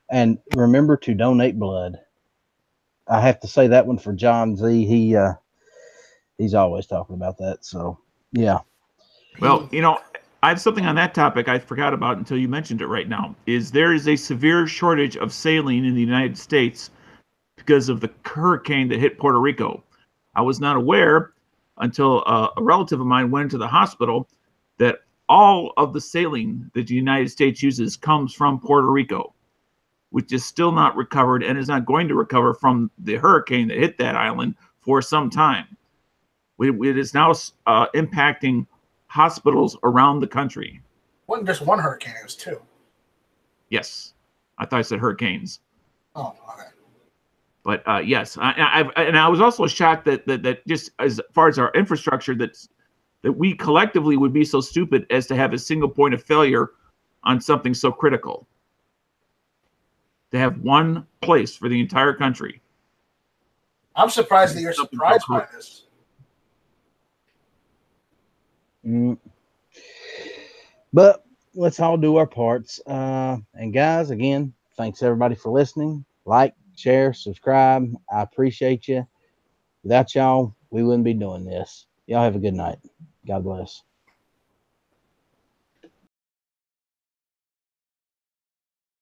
And remember to donate blood. I have to say that one for John Z. He's always talking about that. So, yeah. Well, I have something on that topic I forgot about until you mentioned it right now. There is a severe shortage of saline in the United States because of the hurricane that hit Puerto Rico. I was not aware until a relative of mine went into the hospital that all of the saline that the United States uses comes from Puerto Rico, which is still not recovered and is not going to recover from the hurricane that hit that island for some time. It is now impacting hospitals around the country. Wasn't just one hurricane, it was two. Yes. I thought I said hurricanes. Oh, okay. But yes, I was also shocked that just as far as our infrastructure, that we collectively would be so stupid as to have a single point of failure on something so critical. To have one place for the entire country. I'm surprised that you're surprised by this. But let's all do our parts. And guys, again, thanks everybody for listening. Like, share, subscribe. I appreciate you. Without y'all, we wouldn't be doing this. Y'all have a good night. God bless.